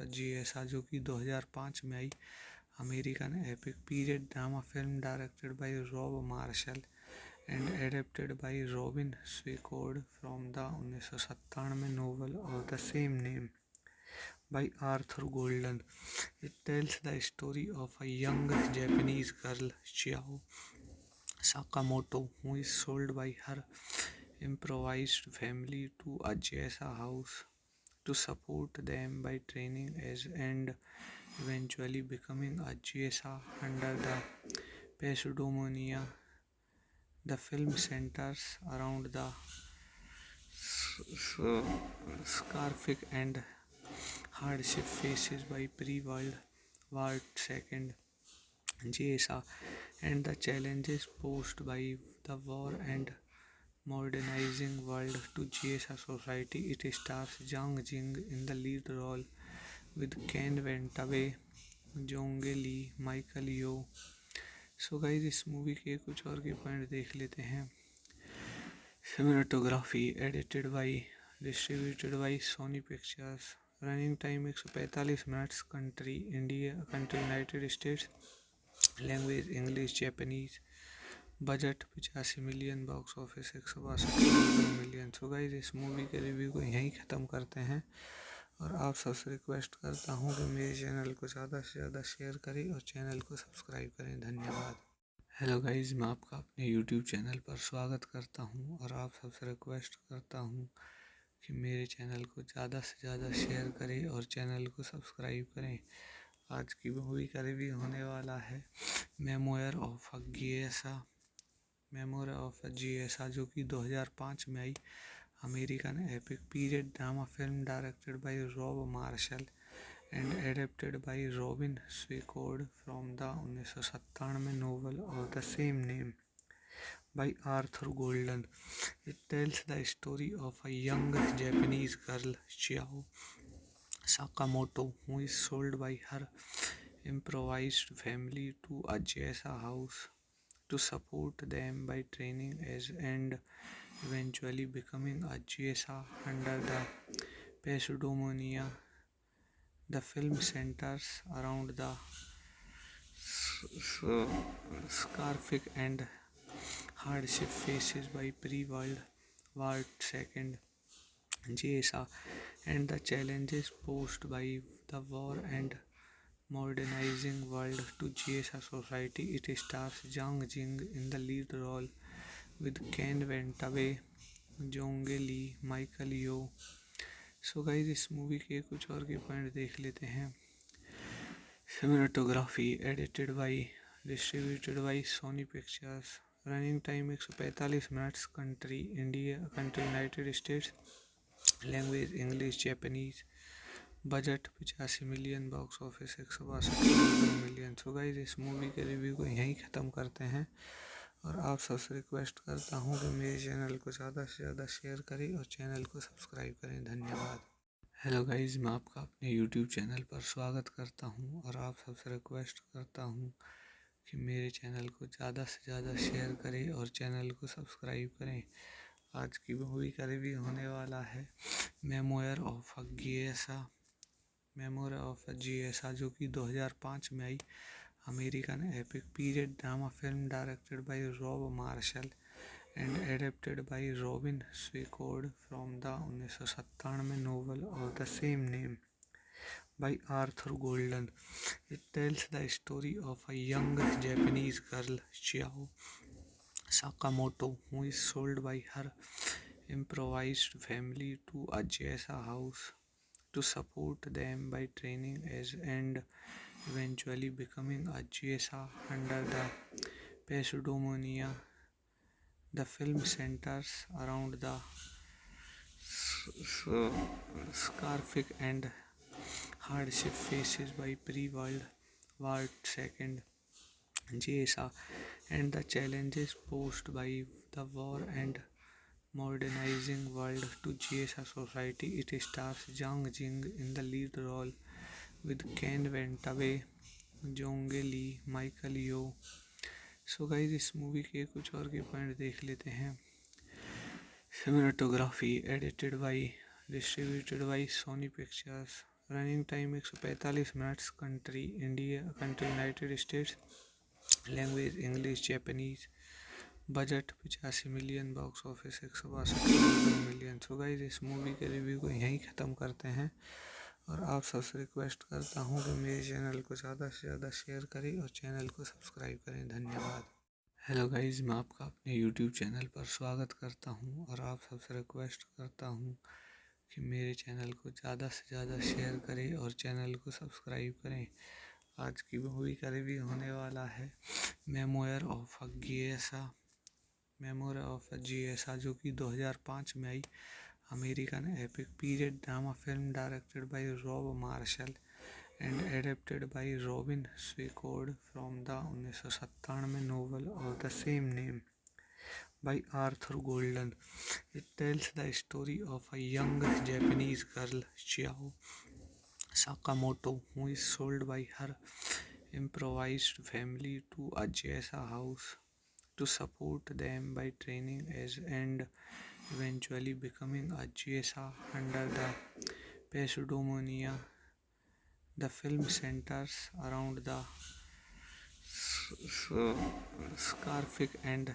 अ जीएसआ जो कि 2005 में आई। American epic period drama film directed by Rob Marshall and adapted by Robin Swicord from the 1997 novel of the same name by Arthur Golden. It tells the story of a young Japanese girl, Chiao Sakamoto, who is sold by her improvised family to a JSA house to support them by training as and eventually becoming a JSA under the pseudonym. The film centers around the Scarfic and hardship faces by pre-World War II JSA and the challenges posed by the war and modernizing world to JSA society. It stars Zhang Jing in the lead role with Ken Ventaway, Jonge Lee, Michael yo. So guys इस movie के कुछ और के point देख लेते हैं। Cinematography edited by, distributed by Sony Pictures. Running time 145 minutes. Country India, country United States. Language English Japanese. Budget 85 million. Box office 162 million. So guys इस movie के रिव्यू को यहीं ख़त्म करते हैं और आप सबसे रिक्वेस्ट करता हूँ कि मेरे चैनल को ज़्यादा से ज़्यादा शेयर करें और चैनल को सब्सक्राइब करें। धन्यवाद। हेलो गाइस, मैं आपका अपने यूट्यूब चैनल पर स्वागत करता हूं और आप सबसे रिक्वेस्ट करता हूं कि मेरे चैनल को ज़्यादा से ज़्यादा शेयर करें और चैनल को सब्सक्राइब करें। आज की मूवी का रिव्यू होने वाला है मेमोयर ऑफ अ जीएसआ जो कि 2005 में आई। American epic period drama film directed by Rob Marshall and adapted by Robin Swicord from the 1997 novel of the same name by Arthur Golden. It tells the story of a young Japanese girl, Chiao Sakamoto, who is sold by her improvised family to a JSA house to support them by training as and eventually becoming a JSA under the pseudonym. The film centers around the Scarfic and hardship faces by pre-World War II JSA and the challenges posed by the war and modernizing world to JSA society. It stars Zhang Jing in the lead role with Ken Ventaway, Jonge Lee, Michael yo. So guys इस movie के कुछ और के point देख लेते हैं। Cinematography edited by, distributed by Sony Pictures. Running time 145 minutes. Country India, country United States. Language English Japanese. Budget 85 million. Box office 162 million. So guys इस movie के रिव्यू को यहीं ख़त्म करते हैं और आप सबसे रिक्वेस्ट करता हूँ कि मेरे चैनल को ज़्यादा से ज़्यादा शेयर करें और चैनल को सब्सक्राइब करें। धन्यवाद। हेलो गाइस, मैं आपका अपने यूट्यूब चैनल पर स्वागत करता हूं और आप सबसे रिक्वेस्ट करता हूं कि मेरे चैनल को ज़्यादा से ज़्यादा शेयर करें और चैनल को सब्सक्राइब करें। आज की मूवी का रिव्यू होने वाला है मेमोयर ऑफ अ जीएसआ जो कि 2005 में आई। American epic period drama film directed by Rob Marshall and adapted by Robin Swicord from the 1997 novel of the same name by Arthur Golden. It tells the story of a young Japanese girl, Chiao Sakamoto, who is sold by her improvised family to a Jessa house to support them by training as and eventually becoming a Jessa under the pseudomonia. The film centers around the scarific and hardship faces by pre-World War II Jessa and the challenges posed by the war and modernizing world to Jessa society. It stars Zhang Jing in the lead role with Ken Wentaway, Jonge Lee, Michael yo. So guys इस movie के कुछ और के point देख लेते हैं। Cinematography edited by distributed by Sony Pictures. Running time 145 minutes. Country United States. Language English Japanese. Budget 85 million. Box office 162 million. So guys इस movie के रिव्यू को यहीं ख़त्म करते हैं और आप सबसे रिक्वेस्ट करता हूँ कि मेरे चैनल को ज़्यादा से ज़्यादा शेयर करें और चैनल को सब्सक्राइब करें। धन्यवाद। हेलो गाइस, मैं आपका अपने यूट्यूब चैनल पर स्वागत करता हूं और आप सबसे रिक्वेस्ट करता हूं कि मेरे चैनल को ज़्यादा से ज़्यादा शेयर करें और चैनल को सब्सक्राइब करें। आज की मूवी का रिव्यू होने वाला है मेमोयर ऑफ अ जिएसा, जो कि 2005 में आई American epic period drama film directed by Rob Marshall and adapted by Robin Swicord from the 1997 novel of the same name by Arthur Golden. It tells the story of a young Japanese girl, Chiao Sakamoto, who is sold by her improvised family to a Jessa house to support them by training as and eventually becoming a Jessa under the pseudomonia. The film centers around the scarific and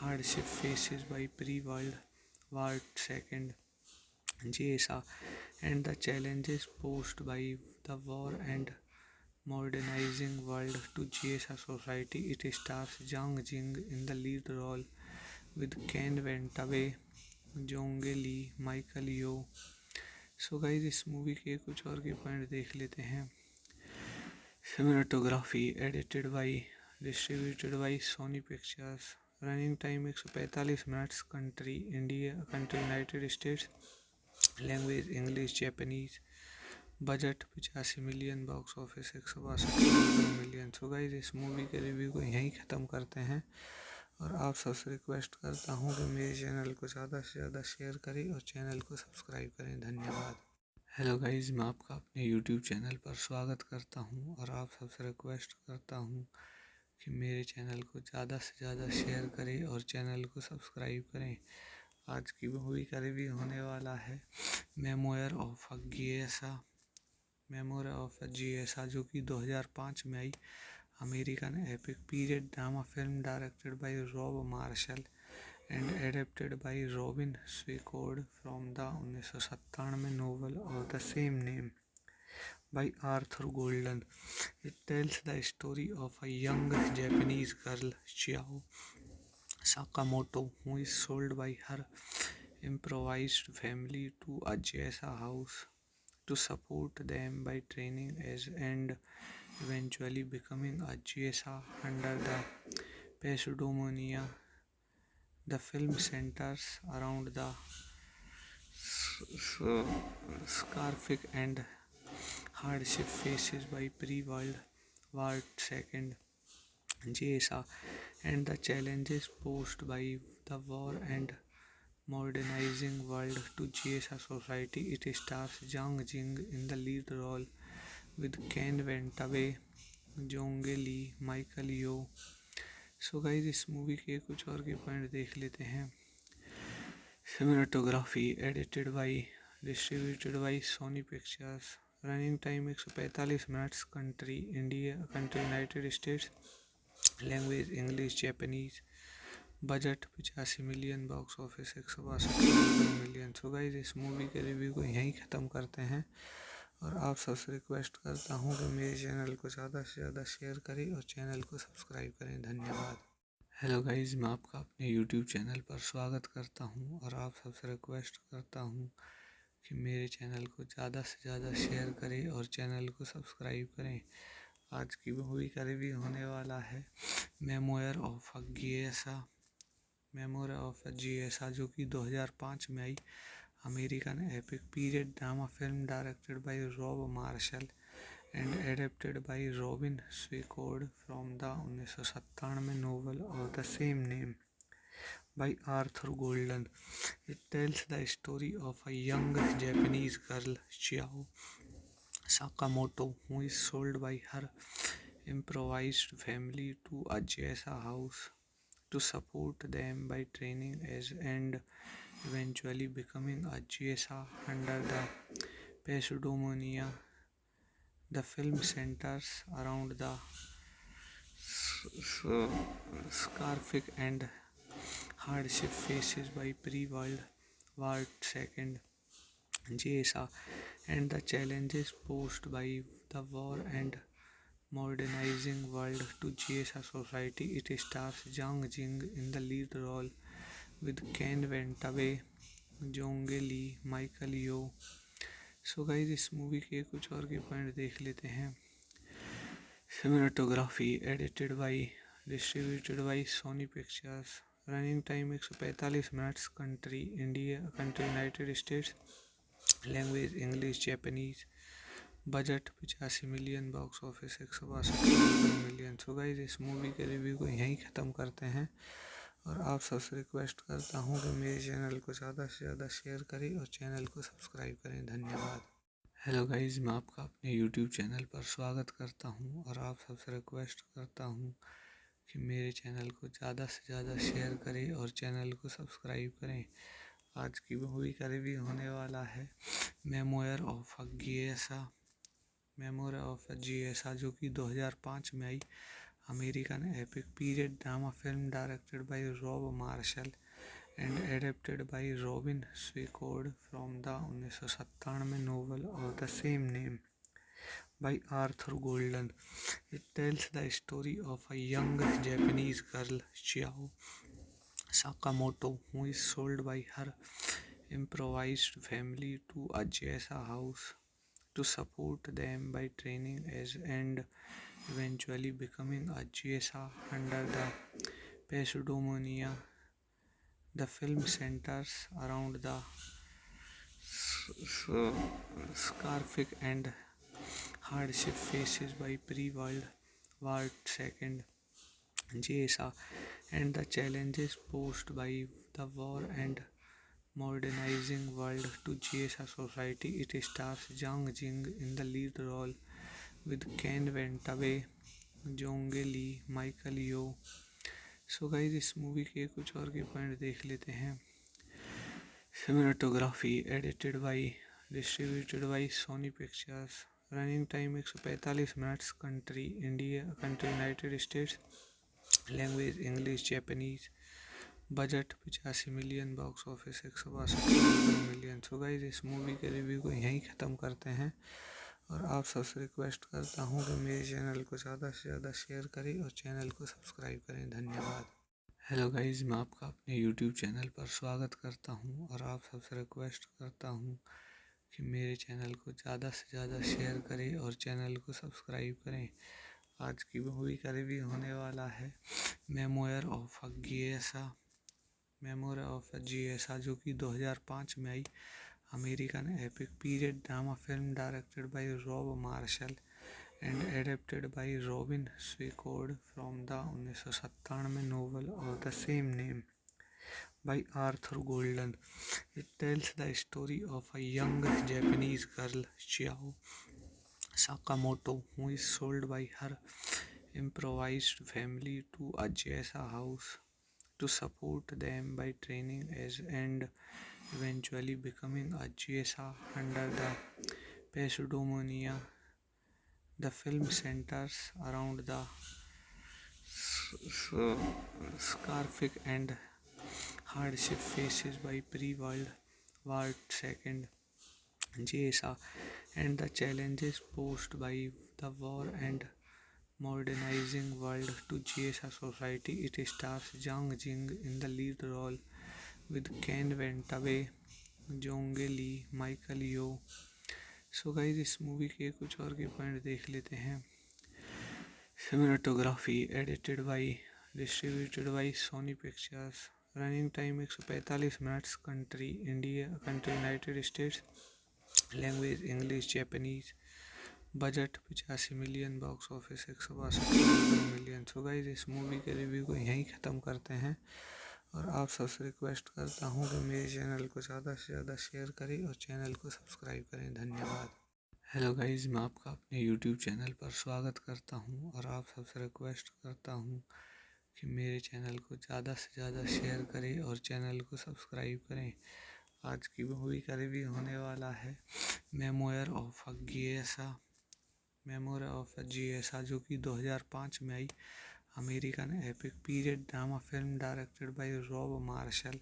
hardship faces by pre-World War II Jessa and the challenges posed by the war and modernizing world to Jessa society. It stars Zhang Jing in the lead role with Ken Wentaway, Jonge Lee, Michael yo. So guys इस movie के कुछ और के point देख लेते हैं। Cinematography edited by distributed by Sony Pictures. Running time 145 minutes. Country United States. Language English Japanese. Budget 85 million. Box office 162 million. So guys इस movie के रिव्यू को यहीं ख़त्म करते हैं और आप सबसे रिक्वेस्ट करता हूँ कि मेरे चैनल को ज़्यादा से ज़्यादा शेयर करें और चैनल को सब्सक्राइब करें। धन्यवाद। हेलो गाइस, मैं आपका अपने यूट्यूब चैनल पर स्वागत करता हूँ और आप सबसे रिक्वेस्ट करता हूँ कि मेरे चैनल को ज़्यादा से ज़्यादा शेयर करें और चैनल को सब्सक्राइब करें। आज की मूवी का रिव्यू होने वाला है मेमोयर ऑफ अ जिएसा, जो कि 2005 में आई American epic period drama film directed by Rob Marshall and adapted by Robin Swicord from the 1997 novel of the same name by Arthur Golden. It tells the story of a young Japanese girl, Chiao Sakamoto, who is sold by her improvised family to a Jessa house to support them by training as and eventually becoming a Jessa under the pseudomonia. The film centers around the scarific and hardship faces by pre-World War II Jessa and the challenges posed by the war and modernizing world to Jessa society. It stars Zhang Jing in the lead role with Ken Wentaway, Jonge Lee, Michael yo. So guys इस movie के कुछ और के point देख लेते हैं। Cinematography edited by distributed by Sony Pictures. Running time 145 minutes, country United States, language English Japanese, budget 85 million, box office 162 million. So guys, इस movie के रिव्यू को यहीं ख़त्म करते हैं और आप सबसे रिक्वेस्ट करता हूँ कि मेरे चैनल को ज़्यादा से ज़्यादा शेयर करें और चैनल को सब्सक्राइब करें। धन्यवाद। हेलो गाइस, मैं आपका अपने यूट्यूब चैनल पर स्वागत करता हूं और आप सबसे रिक्वेस्ट करता हूं कि मेरे चैनल को ज़्यादा से ज़्यादा शेयर करें और चैनल को सब्सक्राइब करें। आज की मूवी का रिव्यू होने वाला है मेमोयर ऑफ अ जिएसा, जो कि 2005 में आई American epic period drama film directed by Rob Marshall and adapted by Robin Swicord from the 1997 novel of the same name by Arthur Golden. It tells the story of a young Japanese girl, Chiao Sakamoto, who is sold by her improvised family to a Jesa house to support them by training as and eventually becoming a Jesa under the pseudomonia. The film centers around the scarific and hardship faces by pre-World War II JSA and the challenges posed by the war and modernizing world to JSA society. It stars Zhang Jing in the lead role with Ken Ventaway, Jonge Lee, Michael yo. So guys, इस movie के कुछ और के point देख लेते हैं। Cinematography edited by distributed by Sony Pictures, running time 145 minutes, country United States, language English Japanese, budget 85 million, box office 162 million. So guys, इस movie के रिव्यू को यहीं ख़त्म करते हैं और आप सबसे रिक्वेस्ट करता हूँ कि मेरे चैनल को ज़्यादा से ज़्यादा शेयर करें और चैनल को सब्सक्राइब करें। धन्यवाद। हेलो गाइस, मैं आपका अपने यूट्यूब चैनल पर स्वागत करता हूं और आप सबसे रिक्वेस्ट करता हूं कि मेरे चैनल को ज़्यादा से ज़्यादा शेयर करें और चैनल को सब्सक्राइब करें। आज की मूवी का रिव्यू होने वाला है मेमोयर ऑफ अ जिएसा, जो कि 2005 में आई American epic period drama film directed by Rob Marshall and adapted by Robin Swicord from the 1997 novel of the same name by Arthur Golden. It tells the story of a young Japanese girl, Chiao Sakamoto, who is sold by her improvised family to a Jesa house to support them by training as and eventually becoming a Jesa under the pseudomonia. The film centers around the scarific and hardship faces by pre-World War II JSA and the challenges posed by the war and modernizing world to JSA society. It stars Zhang Jing in the lead role with Ken Ventaway, Jonge Lee, Michael yo. So guys, इस movie के कुछ और के point देख लेते हैं। Cinematography edited by distributed by Sony Pictures, running time 145 minutes, country United States, language English Japanese, budget 85 million, box office 162 million. So guys, इस movie के रिव्यू को यहीं ख़त्म करते हैं और आप सबसे रिक्वेस्ट करता हूँ कि मेरे चैनल को ज़्यादा से ज़्यादा शेयर करें और चैनल को सब्सक्राइब करें। धन्यवाद। हेलो गाइस, मैं आपका अपने यूट्यूब चैनल पर स्वागत करता हूं और आप सबसे रिक्वेस्ट करता हूं कि मेरे चैनल को ज़्यादा से ज़्यादा शेयर करें और चैनल को सब्सक्राइब करें। आज की मूवी का रिव्यू होने वाला है मेमोयर ऑफ अ जिएसा, जो कि 2005 में आई American epic period drama film directed by Rob Marshall and adapted by Robin Swicord from the 1997 novel of the same name by Arthur Golden. It tells the story of a young Japanese girl, Chiao Sakamoto, who is sold by her improvised family to a Jesa house to support them by training as and eventually becoming a Jesa under the Pseudomonia. The film centers around the scarific and hardship faced by pre-World War II JSA and the challenges posed by the war and modernizing world to JSA society. It stars Zhang Jing in the lead role with Ken Ventaway, Jonge Lee, Michael yo. So guys इस movie के कुछ और के point देख लेते हैं। Cinematography edited by distributed by Sony Pictures. Running time 145 minutes. Country United States. Language English Japanese. Budget 85 million. Box office 162 million. So guys इस movie के रिव्यू को यहीं ख़त्म करते हैं और आप सबसे रिक्वेस्ट करता हूँ कि मेरे चैनल को ज़्यादा से ज़्यादा शेयर करें और चैनल को सब्सक्राइब करें। धन्यवाद। हेलो गाइस, मैं आपका अपने यूट्यूब चैनल पर स्वागत करता हूँ और आप सबसे रिक्वेस्ट करता हूँ कि मेरे चैनल को ज़्यादा से ज़्यादा शेयर करें और चैनल को सब्सक्राइब करें। आज की मूवी का रिव्यू होने वाला है मेमोयर ऑफ अ जिएसा जो कि 2005 में आई। American epic period drama film directed by Rob Marshall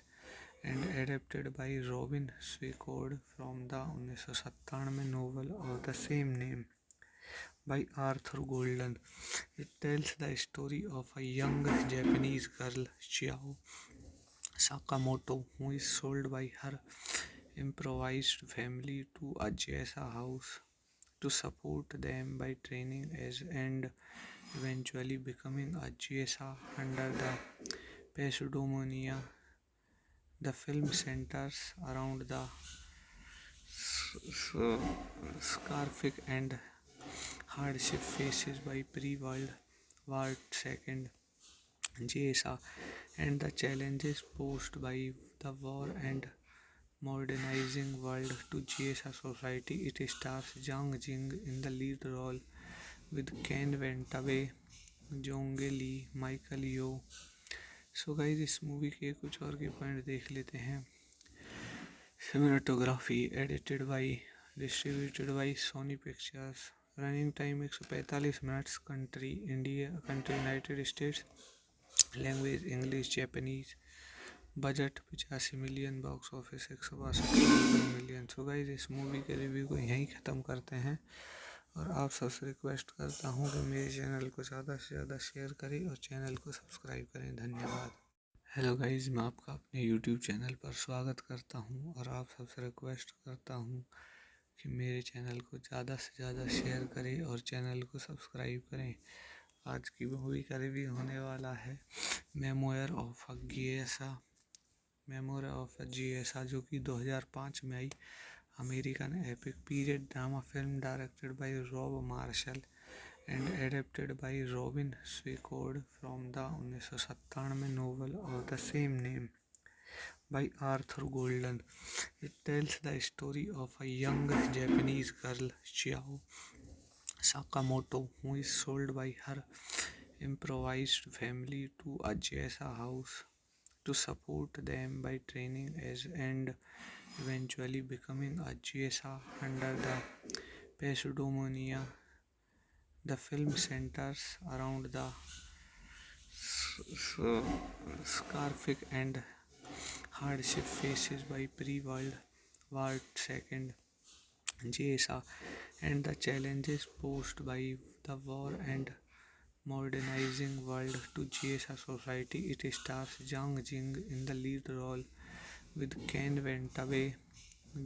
and adapted by Robin Swicord from the 1997 novel of the same name by Arthur Golden. It tells the story of a young Japanese girl Chiyo Sakamoto, who is sold by her improvised family to a Jesa house to support them by training as and eventually becoming a Jesa under the pseudomonia. The film centers around the scarific and hardship faced by pre-World War II JSA and the challenges posed by the war and modernizing world to JSA society. It stars Zhang Jing in the lead role with Ken Ventaway, Jonge Lee, Michael yo. So guys इस movie के कुछ और के point देख लेते हैं। Cinematography edited by distributed by Sony Pictures. Running time 145 minutes. Country United States. Language English Japanese. Budget 85 million. Box office 162 million. So guys इस movie के रिव्यू को यहीं ख़त्म करते हैं और आप सबसे रिक्वेस्ट करता हूँ कि मेरे चैनल को ज़्यादा से ज़्यादा शेयर करें और चैनल को सब्सक्राइब करें। धन्यवाद। हेलो गाइस, मैं आपका अपने यूट्यूब चैनल पर स्वागत करता हूँ और आप सबसे रिक्वेस्ट करता हूँ कि मेरे चैनल को ज़्यादा से ज़्यादा शेयर करें और चैनल को सब्सक्राइब करें। आज की मूवी का रिव्यू होने वाला है मेमोयर ऑफ अ जिएसा जो कि 2005 में आई। American epic period drama film directed by Rob Marshall and adapted by Robin Swicord from the 1997 novel of the same name by Arthur Golden. It tells the story of a young Japanese girl Chiyo Sakamoto, who is sold by her improvised family to a Jesa house to support them by training as and eventually becoming a Jesa under the pseudomonia. The film centers around the scarific and hardship faced by pre-World War II JSA and the challenges posed by the war and modernizing world to JSA society. It stars Zhang Jing in the lead role with Ken Ventaway,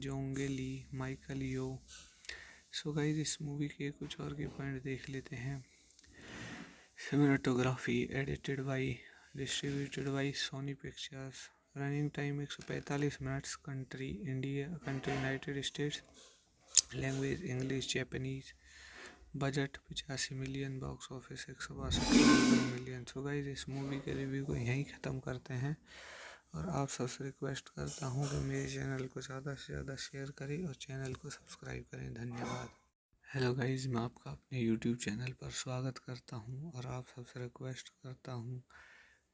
Jonge Lee, Michael yo. So guys इस movie के कुछ और के point देख लेते हैं। Cinematography edited by distributed by Sony Pictures. Running time 145 minutes. Country United States. Language English Japanese. Budget 85 million. Box office 162 million. So guys इस movie के रिव्यू को यहीं ख़त्म करते हैं और आप सबसे रिक्वेस्ट करता हूँ कि मेरे चैनल को ज़्यादा से ज़्यादा शेयर करें और चैनल को सब्सक्राइब करें। धन्यवाद। हेलो गाइस, मैं आपका अपने यूट्यूब चैनल पर स्वागत करता हूँ और आप सबसे रिक्वेस्ट करता हूँ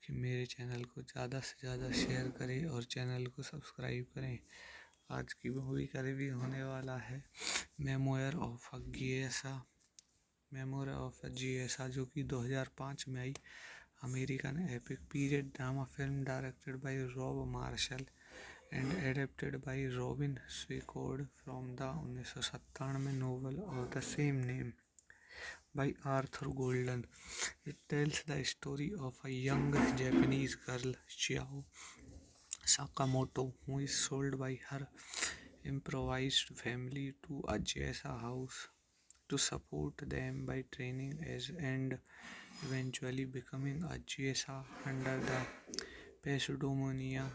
कि मेरे चैनल को ज़्यादा से ज़्यादा शेयर करें और चैनल को सब्सक्राइब करें। आज की मूवी का रिव्यू होने वाला है मेमोयर ऑफ अ जिएसा जो कि 2005 में आई American epic period drama film directed by Rob Marshall and adapted by Robin Swicord from the 1997 novel of the same name by Arthur Golden. It tells the story of a young Japanese girl, Chiao Sakamoto, who is sold by her improvised family to a Jesa house to support them by training as and eventually becoming a Jesa under the pseudomonia.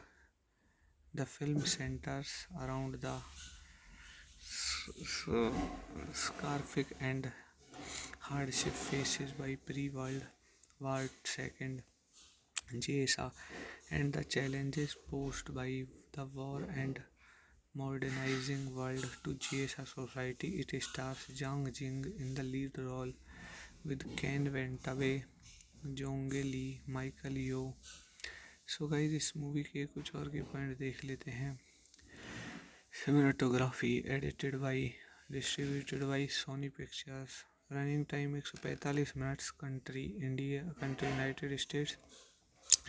The film centers around the scarific and hardship faces by pre-World War II JSA and the challenges posed by the war and modernizing world to JSA society. It stars Zhang Jing in the lead role with Ken Ventaway, Jonge Lee, Michael yo. So guys इस movie के कुछ और के point देख लेते हैं। Cinematography edited by distributed by Sony Pictures. Running time 145 minutes. Country United States.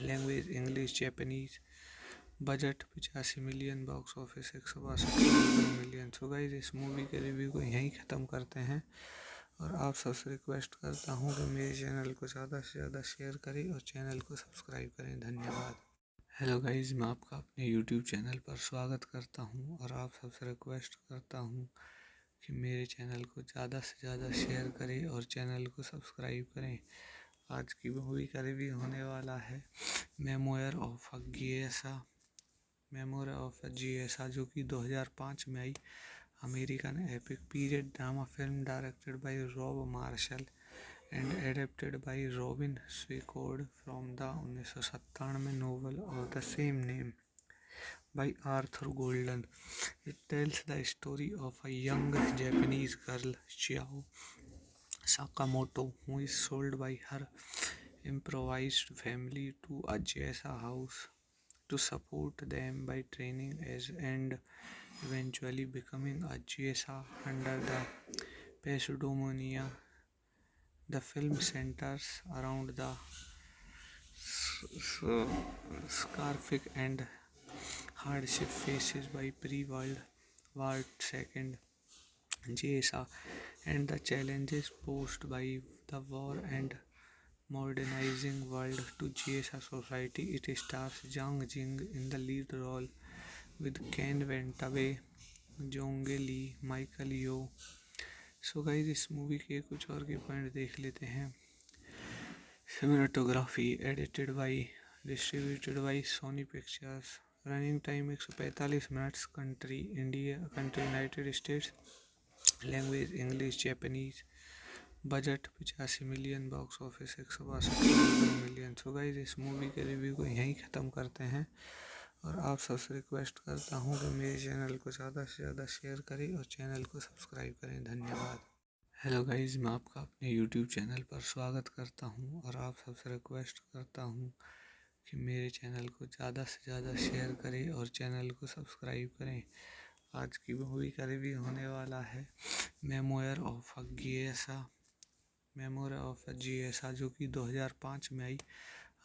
Language English Japanese. Budget 85 million. Box office 162 million. So guys इस movie के रिव्यू को यहीं ख़त्म करते हैं और आप सबसे रिक्वेस्ट करता हूँ कि मेरे चैनल को ज़्यादा से ज़्यादा शेयर करें और चैनल को सब्सक्राइब करें। धन्यवाद। हेलो गाइस, मैं आपका अपने यूट्यूब चैनल पर स्वागत करता हूं और आप सबसे रिक्वेस्ट करता हूं कि मेरे चैनल को ज़्यादा से ज़्यादा शेयर करें और चैनल को सब्सक्राइब करें। आज की मूवी का रिव्यू होने वाला है मेमोयर ऑफ अ जिएसा जो कि 2005 में आई American epic period drama film directed by Rob Marshall and adapted by Robin Swicord from the 1997 novel of the same name by Arthur Golden. It tells the story of a young Japanese girl, Chiao Sakamoto, who is sold by her improvised family to a Jesa house to support them by training as and eventually becoming a Jesa under the pseudomonia. The film centers around the scarific and hardship faces by pre-World War II JSA and the challenges posed by the war and modernizing world to JSA society. It stars Zhang Jing in the lead role with Ken Ventaway, Jonge Lee, Michael yo. So guys इस movie के कुछ और के point देख लेते हैं। Cinematography edited by distributed by Sony Pictures. Running time 145 minutes. Country United States. Language English Japanese. Budget 85 million. Box office 162 million. So guys इस movie के रिव्यू को यहीं ख़त्म करते हैं और आप सबसे रिक्वेस्ट करता हूँ कि मेरे चैनल को ज़्यादा से ज़्यादा शेयर करें और चैनल को सब्सक्राइब करें। धन्यवाद। हेलो गाइस, मैं आपका अपने यूट्यूब चैनल पर स्वागत करता हूं और आप सबसे रिक्वेस्ट करता हूं कि मेरे चैनल को ज़्यादा से ज़्यादा शेयर करें और चैनल को सब्सक्राइब करें। आज की मूवी का रिव्यू होने वाला है मेमोयर ऑफ अ जिएसा जो कि 2005 में आई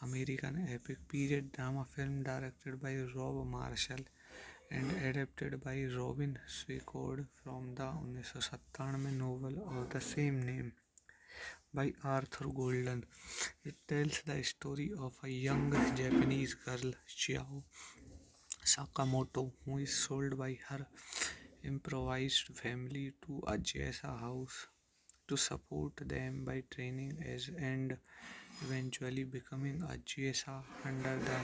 American epic period drama film directed by Rob Marshall and adapted by Robin Swicord from the 1997 novel of the same name by Arthur Golden. It tells the story of a young Japanese girl, Chiao Sakamoto, who is sold by her improvised family to a Jesa house to support them by training as and eventually becoming a Jesa under the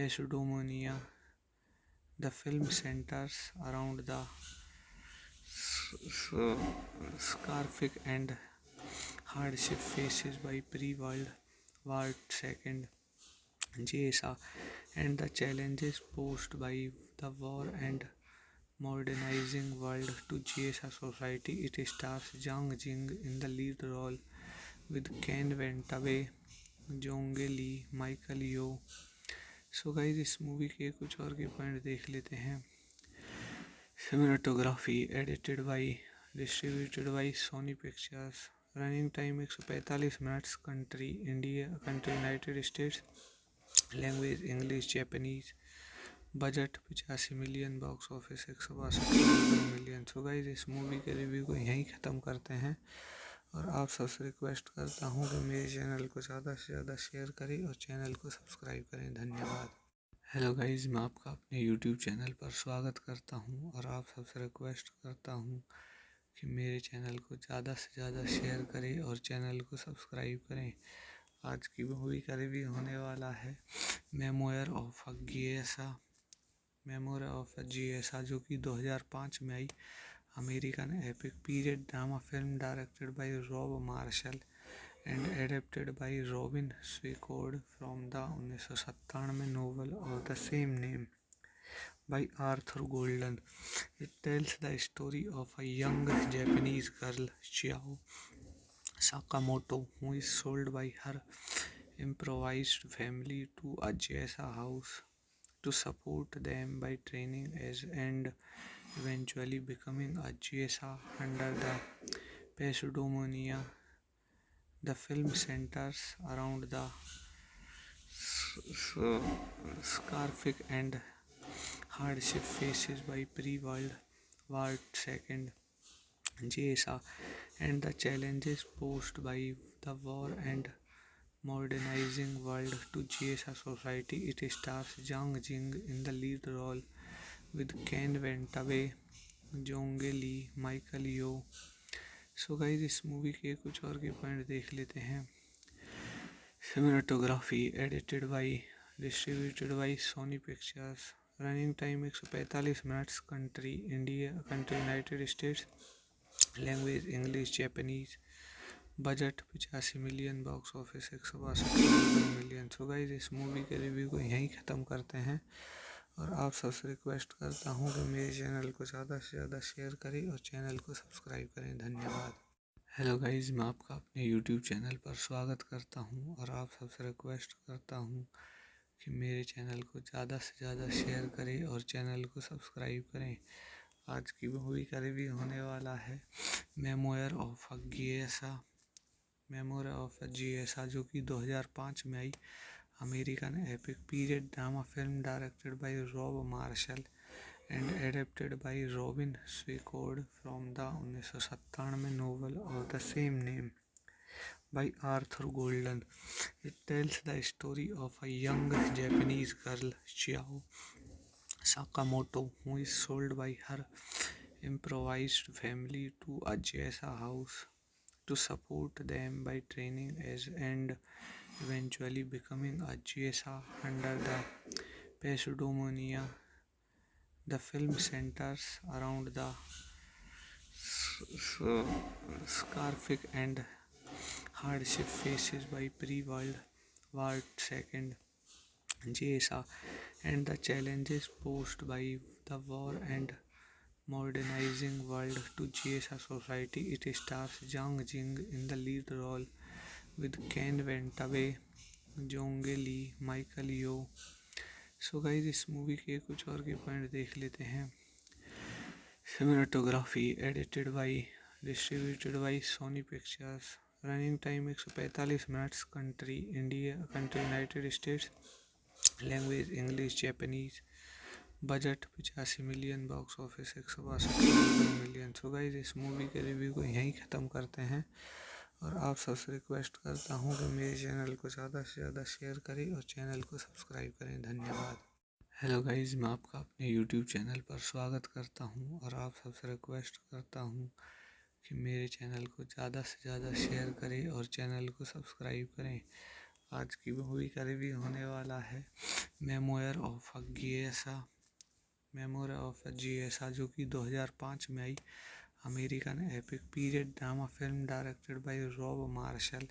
pseudomonia. The film centers around the scarific and hardship faces by pre-World War II JSA and the challenges posed by the war and modernizing world to JSA society. It stars Zhang Jing in the lead role with Ken Ventaway, Jonge Lee, Michael yo. So guys इस movie के कुछ और के point देख लेते हैं। Cinematography edited by distributed by Sony Pictures. Running time 145 minutes. Country India, country United States. Language English Japanese. Budget 85 million, box office 162 million. So guys इस movie के रिव्यू को यहीं ख़त्म करते हैं और आप सबसे रिक्वेस्ट करता हूँ कि मेरे चैनल को ज़्यादा से ज़्यादा शेयर करें और चैनल को सब्सक्राइब करें। धन्यवाद। हेलो गाइस, मैं आपका अपने यूट्यूब चैनल पर स्वागत करता हूं और आप सबसे रिक्वेस्ट करता हूं कि मेरे चैनल को ज़्यादा से ज़्यादा शेयर करें और चैनल को सब्सक्राइब करें। आज की मूवी का रिव्यू होने वाला है मेमोयर ऑफ अ जिएसा, जो कि 2005 में आई American epic period drama film directed by Rob Marshall and adapted by Robin Swicord from the 1997 novel of the same name by Arthur Golden. It tells the story of a young Japanese girl, Chiao Sakamoto, who is sold by her improvised family to a Jessa house to support them by training as and eventually becoming a Jessa under the pseudomonia. The film centers around the scarific and hardship faced by pre-World War II JSA and the challenges posed by the war and modernizing world to JSA society. It stars Zhang Jing in the lead role with Ken Ventaway, Jonge Lee, Michael yo. So guys इस movie के कुछ और के point देख लेते हैं। Cinematography edited by distributed by Sony Pictures. Running time 145 minutes. Country India, country United States. Language English Japanese. Budget 85 million, box office 162 million. So guys इस movie के रिव्यू को यहीं ख़त्म करते हैं और आप सबसे रिक्वेस्ट करता हूँ कि मेरे चैनल को ज़्यादा से ज़्यादा शेयर करें और चैनल को सब्सक्राइब करें। धन्यवाद। हेलो गाइस, मैं आपका अपने यूट्यूब चैनल पर स्वागत करता हूं और आप सबसे रिक्वेस्ट करता हूं कि मेरे चैनल को ज़्यादा से ज़्यादा शेयर करें और चैनल को सब्सक्राइब करें। आज की मूवी का रिव्यू होने वाला है मेमोयर ऑफ अ जिएसा, जो कि 2005 में आई American epic period drama film directed by Rob Marshall and adapted by Robin Swicord from the 1997 novel of the same name by Arthur Golden. It tells the story of a young Japanese girl, Chiao Sakamoto, who is sold by her improvised family to a Jessa house to support them by training as and eventually becoming a Jessa under the pseudomonia. The film centers around the scarific and hardship faced by pre-World War II JSA and the challenges posed by the war and modernizing world to JSA society. It stars Zhang Jing in the lead role with Ken Ventaway, Jonge Lee, Michael yo. So guys इस movie के कुछ और के point देख लेते हैं। Cinematography edited by distributed by Sony Pictures. Running time 145 minutes. Country India, country United States. Language English Japanese. Budget 85 million, box office 162 million. So guys इस movie के रिव्यू को यहीं ख़त्म करते हैं और आप सबसे रिक्वेस्ट करता हूँ कि मेरे चैनल को ज़्यादा से ज़्यादा शेयर करें और चैनल को सब्सक्राइब करें। धन्यवाद। हेलो गाइस, मैं आपका अपने यूट्यूब चैनल पर स्वागत करता हूं और आप सबसे रिक्वेस्ट करता हूं कि मेरे चैनल को ज़्यादा से ज़्यादा शेयर करें और चैनल को सब्सक्राइब करें। आज की मूवी का रिव्यू होने वाला है मेमोयर ऑफ अ जिएसा, जो कि 2005 में आई American epic period drama film directed by Rob Marshall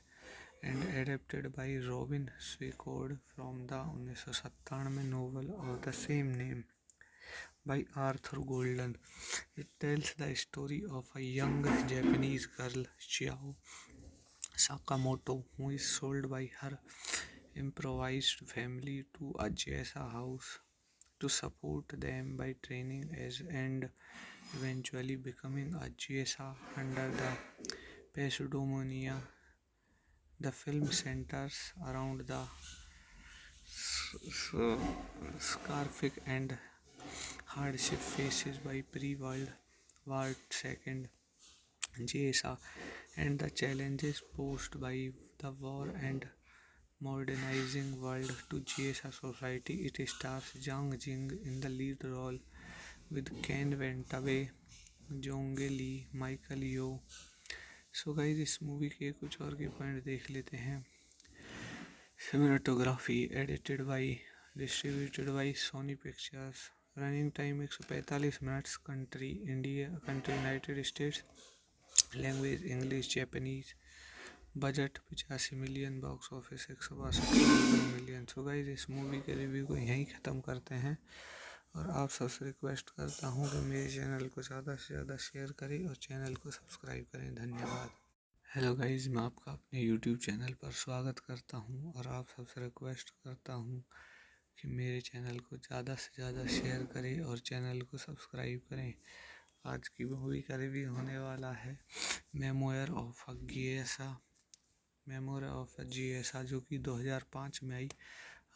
and adapted by Robin Swicord from the 1997 novel of the same name by Arthur Golden. It tells the story of a young Japanese girl, Chiao Sakamoto, who is sold by her improvised family to a Jessa house to support them by training as and eventually becoming a GSA under the pseudomonia. The film centers around the scarific and hardship faces by pre-World War II GSA and the challenges posed by the war and modernizing world to GSA society. It stars Zhang Jing in the lead role with Ken Ventaway, Jonge Lee, Michael yo. So guys इस movie के कुछ और के point देख लेते हैं। Cinematography edited by distributed by Sony Pictures. Running time 145 minutes. Country United States. Language English Japanese. Budget 85 million. Box office 162 million. So guys इस movie के रिव्यू को यहीं ख़त्म करते हैं और आप सबसे रिक्वेस्ट करता हूँ कि मेरे चैनल को ज़्यादा से ज़्यादा शेयर करें और चैनल को सब्सक्राइब करें। धन्यवाद। हेलो गाइस, मैं आपका अपने यूट्यूब चैनल पर स्वागत करता हूं और आप सबसे रिक्वेस्ट करता हूं कि मेरे चैनल को ज़्यादा से ज़्यादा शेयर करें और चैनल को सब्सक्राइब करें। आज की मूवी का रिव्यू होने वाला है मेमोयर ऑफ अ GSA जो कि 2005 में आई।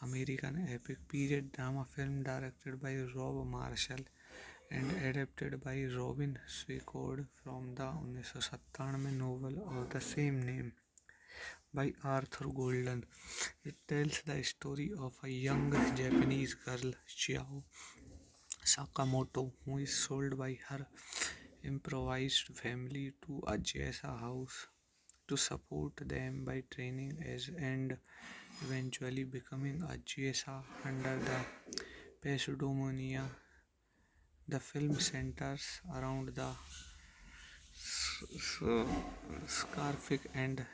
American epic period drama film directed by Rob Marshall and adapted by Robin Swicord from the 1997 novel of the same name by Arthur Golden. It tells the story of a young Japanese girl, Chiao Sakamoto, who is sold by her improvised family to a GSA house to support them by training as and eventually becoming a GSA under the pseudomonia. The film centers around the scarific and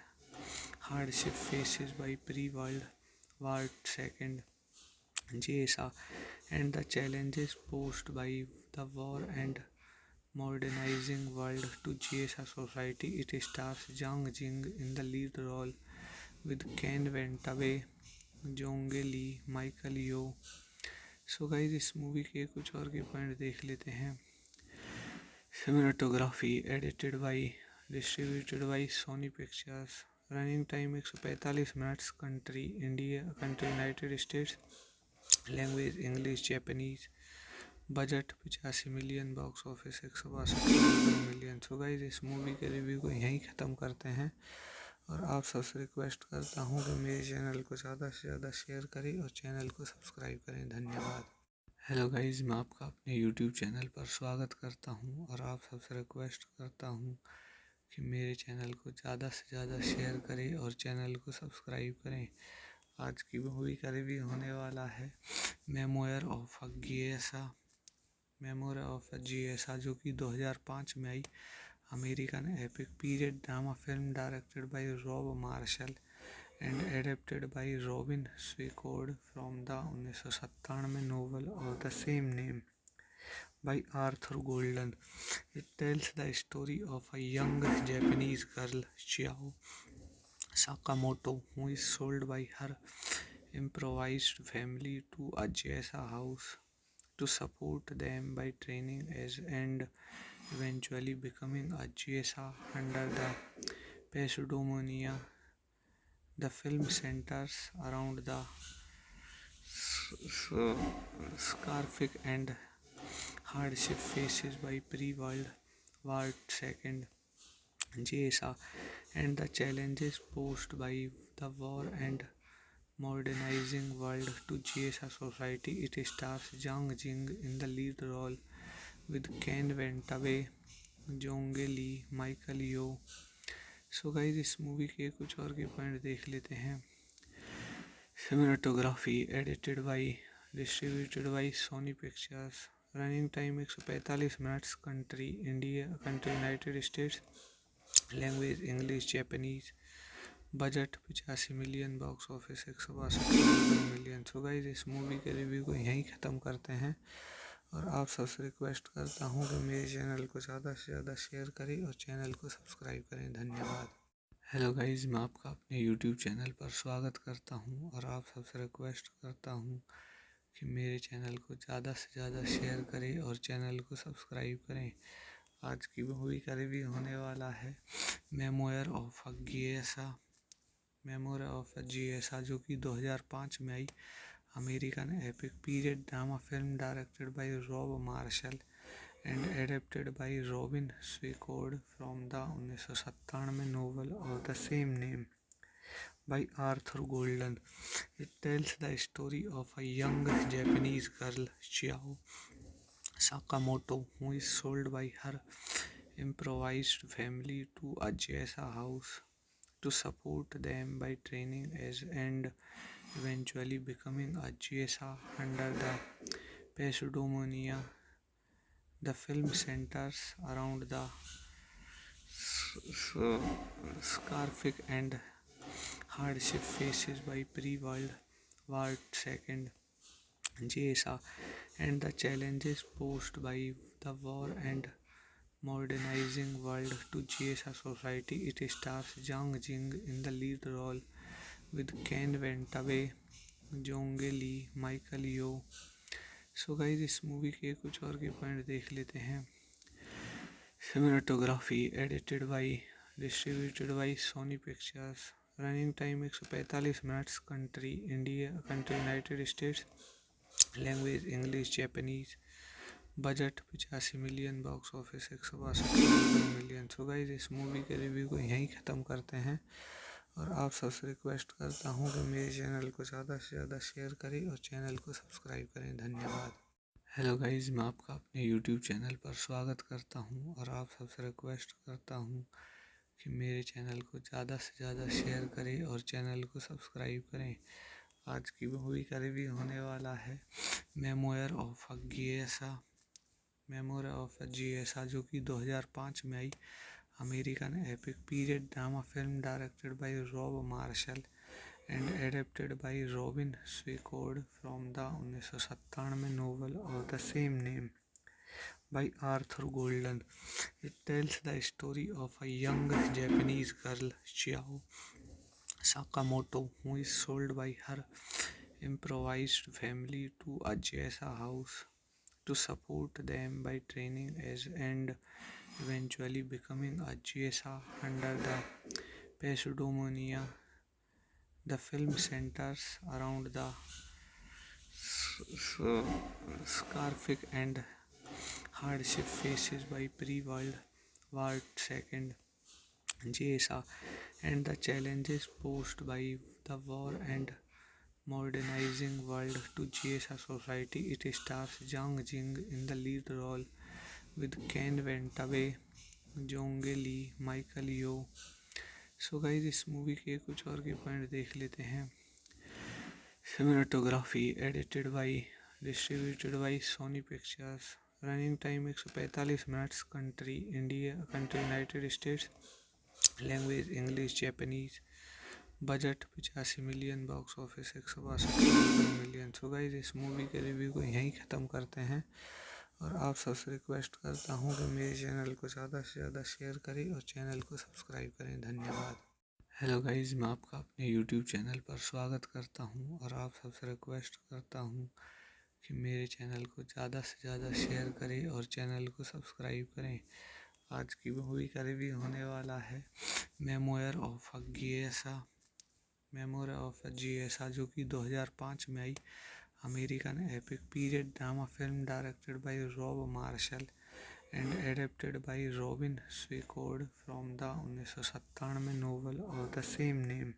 hardship faces by pre-World War II GSA and the challenges posed by the war and modernizing world to GSA society. It stars Zhang Jing in the lead role with Ken Ventaway, Jonge Lee, Michael yo. So guys इस movie के कुछ और के point देख लेते हैं। Cinematography edited by distributed by Sony Pictures. Running time 145 minutes. Country United States. Language English Japanese. Budget 85 million. Box office 162 million. So guys इस movie के रिव्यू को यहीं ख़त्म करते हैं और आप सबसे रिक्वेस्ट करता हूँ कि मेरे चैनल को ज़्यादा से ज़्यादा शेयर करें और चैनल को सब्सक्राइब करें। धन्यवाद। हेलो गाइस, मैं आपका अपने यूट्यूब चैनल पर स्वागत करता हूं और आप सबसे रिक्वेस्ट करता हूं कि मेरे चैनल को ज़्यादा से ज़्यादा शेयर करें और चैनल को सब्सक्राइब करें। आज की मूवी का रिव्यू होने वाला है मेमोयर ऑफ अ GSA जो कि 2005 में आई। American epic period drama film directed by Rob Marshall and adapted by Robin Swicord from the 1997 novel of the same name by Arthur Golden. It tells the story of a young Japanese girl, Chiao Sakamoto, who is sold by her improvised family to a GSA house to support them by training as and eventually becoming a GSA under the pseudomonia. The film centers around the scarific and hardship faces by pre-World War II GSA and the challenges posed by the war and modernizing world to GSA society. It stars Zhang Jing in the lead role with Ken Ventaway, Jonge Lee, Michael yo. So guys इस movie के कुछ और के point देख लेते हैं। Cinematography edited by distributed by Sony Pictures. Running time 145 minutes. Country United States. Language English Japanese. Budget 85 million. Box office 162 million. So guys इस movie के रिव्यू को यहीं ख़त्म करते हैं और आप सबसे रिक्वेस्ट करता हूँ कि मेरे चैनल को ज़्यादा से ज़्यादा शेयर करें और चैनल को सब्सक्राइब करें। धन्यवाद। हेलो गाइस, मैं आपका अपने यूट्यूब चैनल पर स्वागत करता हूं और आप सबसे रिक्वेस्ट करता हूं कि मेरे चैनल को ज़्यादा से ज़्यादा शेयर करें और चैनल को सब्सक्राइब करें। आज की मूवी का रिव्यू होने वाला है मेमोयर ऑफ अ जिएसा जो कि 2005 में आई। American epic period drama film directed by Rob Marshall and adapted by Robin Swicord from the 1997 novel of the same name by Arthur Golden. It tells the story of a young Japanese girl, Chiao Sakamoto, who is sold by her improvised family to a Jesa house to support them by training as and eventually becoming a Jesa under the pseudomonia. The film centers around the scarific and hardship faces by pre-World War II JSA and the challenges posed by the war and modernizing world to JSA society. It stars Zhang Jing in the lead role with Ken Ventaway, Jonge Lee, Michael yo. So guys इस movie के कुछ और के point देख लेते हैं। Cinematography edited by distributed by Sony Pictures. Running time 145 minutes. Country United States. Language English Japanese. Budget 85 million. Box office 162 million. So guys इस movie के रिव्यू को यहीं ख़त्म करते हैं और आप सबसे रिक्वेस्ट करता हूँ कि मेरे चैनल को ज़्यादा से ज़्यादा शेयर करें और चैनल को सब्सक्राइब करें। धन्यवाद। हेलो गाइस, मैं आपका अपने यूट्यूब चैनल पर स्वागत करता हूं और आप सबसे रिक्वेस्ट करता हूं कि मेरे चैनल को ज़्यादा से ज़्यादा शेयर करें और चैनल को सब्सक्राइब करें। आज की मूवी का रिव्यू होने वाला है मेमोयर ऑफ अ जिएसा जो कि 2005 में आई। American epic period drama film directed by Rob Marshall and adapted by Robin Swicord from the 1997 novel of the same name by Arthur Golden. It tells the story of a young Japanese girl, Chiao Sakamoto, who is sold by her improvised family to a Jesa house to support them by training as and eventually becoming a Jesa under the pseudomonia. The film centers around the scarific and hardship faces by pre-World War II JSA and the challenges posed by the war and modernizing world to JSA society. It stars Zhang Jing in the lead role with Ken Ventaway, Jonge Lee, Michael yo. So guys इस movie के कुछ और के point देख लेते हैं। Cinematography edited by distributed by Sony Pictures. Running time 145 minutes. Country United States. Language English Japanese. Budget 85 million. Box office 162 million. So guys इस movie के रिव्यू को यहीं ख़त्म करते हैं और आप सबसे रिक्वेस्ट करता हूँ कि मेरे चैनल को ज़्यादा से ज़्यादा शेयर करें और चैनल को सब्सक्राइब करें। धन्यवाद। हेलो गाइस, मैं आपका अपने यूट्यूब चैनल पर स्वागत करता हूं और आप सबसे रिक्वेस्ट करता हूं कि मेरे चैनल को ज़्यादा से ज़्यादा शेयर करें और चैनल को सब्सक्राइब करें। आज की मूवी का रिव्यू होने वाला है मेमोयर ऑफ अ जिएसा जो कि 2005 में आई। American epic period drama film directed by Rob Marshall and adapted by Robin Swicord from the 1997 novel of the same name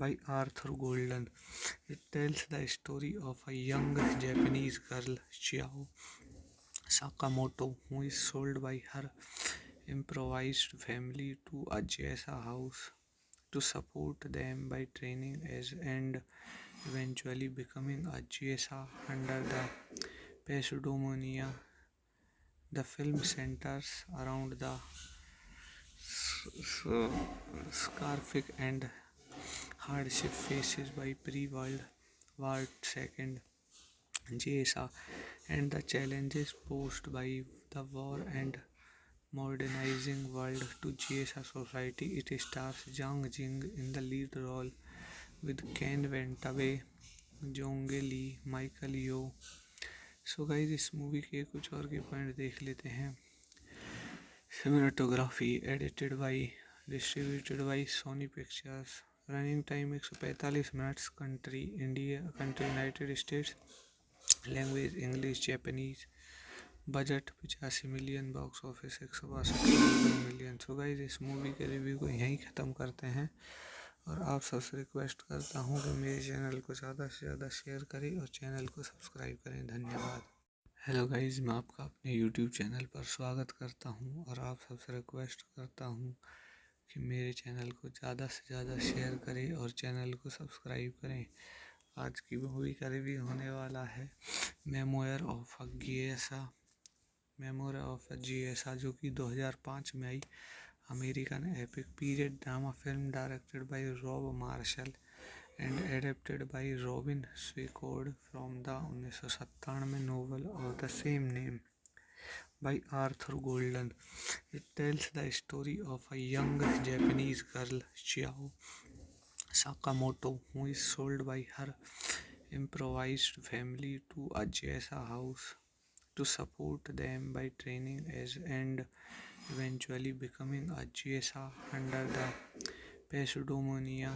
by Arthur Golden. It tells the story of a young Japanese girl, Chiao Sakamoto, who is sold by her improvised family to a Jesa house to support them by training as and eventually becoming a Jesa under the pseudomonia. The film centers around the scarific and hardship faces by pre-World War II JSA and the challenges posed by the war and modernizing world to JSA society. It stars Zhang Jing in the lead role with Ken Ventaway, Jonge Lee, Michael yo. So guys इस movie के कुछ और के point देख लेते हैं। Cinematography edited by, distributed by Sony Pictures. Running time 145 minutes. Country United States. Language English Japanese. Budget 85 million. Box office 162 million. So guys इस movie के रिव्यू को यहीं ख़त्म करते हैं और आप सबसे रिक्वेस्ट करता हूँ कि मेरे चैनल को ज़्यादा से ज़्यादा शेयर करें और चैनल को सब्सक्राइब करें। धन्यवाद। हेलो गाइस, मैं आपका अपने यूट्यूब चैनल पर स्वागत करता हूं और आप सबसे रिक्वेस्ट करता हूं कि मेरे चैनल को ज़्यादा से ज़्यादा शेयर करें और चैनल को सब्सक्राइब करें। आज की मूवी का रिव्यू होने वाला है मेमोयर ऑफ अ जिएसा, जो कि 2005 में आई American epic period drama film directed by Rob Marshall and adapted by Robin Swicord from the 1997 novel of the same name by Arthur Golden. It tells the story of a young Japanese girl, Chiao Sakamoto, who is sold by her improvised family to a geisha house to support them by training as and eventually becoming a geisha under the pseudomonia.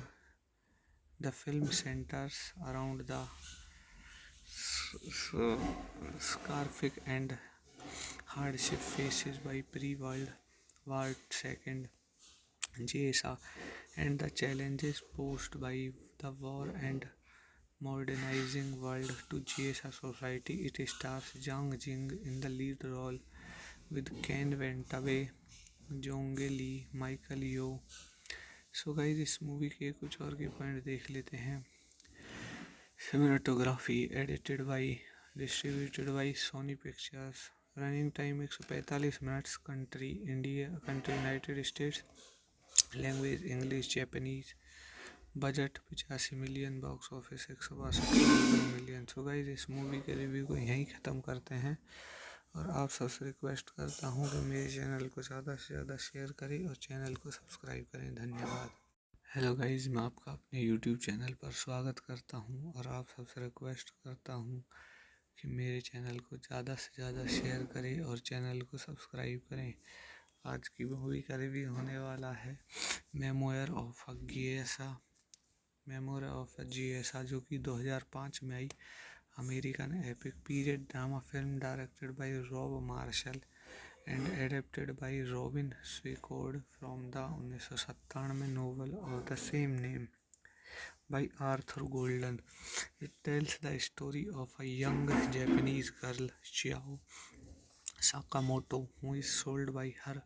The film centers around the scarific and hardship faces by pre-World War II geisha and the challenges posed by the war and modernizing world to geisha society. It stars Zhang Jing in the lead role with Ken Wentaway, Jonge Lee, Michael yo. So guys इस movie के कुछ और के point देख लेते हैं। Cinematography edited by, distributed by Sony Pictures. Running time 145 minutes. Country United States. Language English Japanese. Budget 85 million. Box office 162 million. So guys इस movie के रिव्यू को यहीं ख़त्म करते हैं और आप सबसे रिक्वेस्ट करता हूँ कि मेरे चैनल को ज़्यादा से ज़्यादा शेयर करें और चैनल को सब्सक्राइब करें। धन्यवाद। हेलो गाइस, मैं आपका अपने यूट्यूब चैनल पर स्वागत करता हूं और आप सबसे रिक्वेस्ट करता हूं कि मेरे चैनल को ज़्यादा से ज़्यादा शेयर करें और चैनल को सब्सक्राइब करें। आज की मूवी का रिव्यू होने वाला है मेमोयर ऑफ अ जिएसा, जो कि 2005 में आई American epic period drama film directed by Rob Marshall and adapted by Robin Swicord from the 1997 novel of the same name by Arthur Golden. It tells the story of a young Japanese girl, Chiao Sakamoto, who is sold by her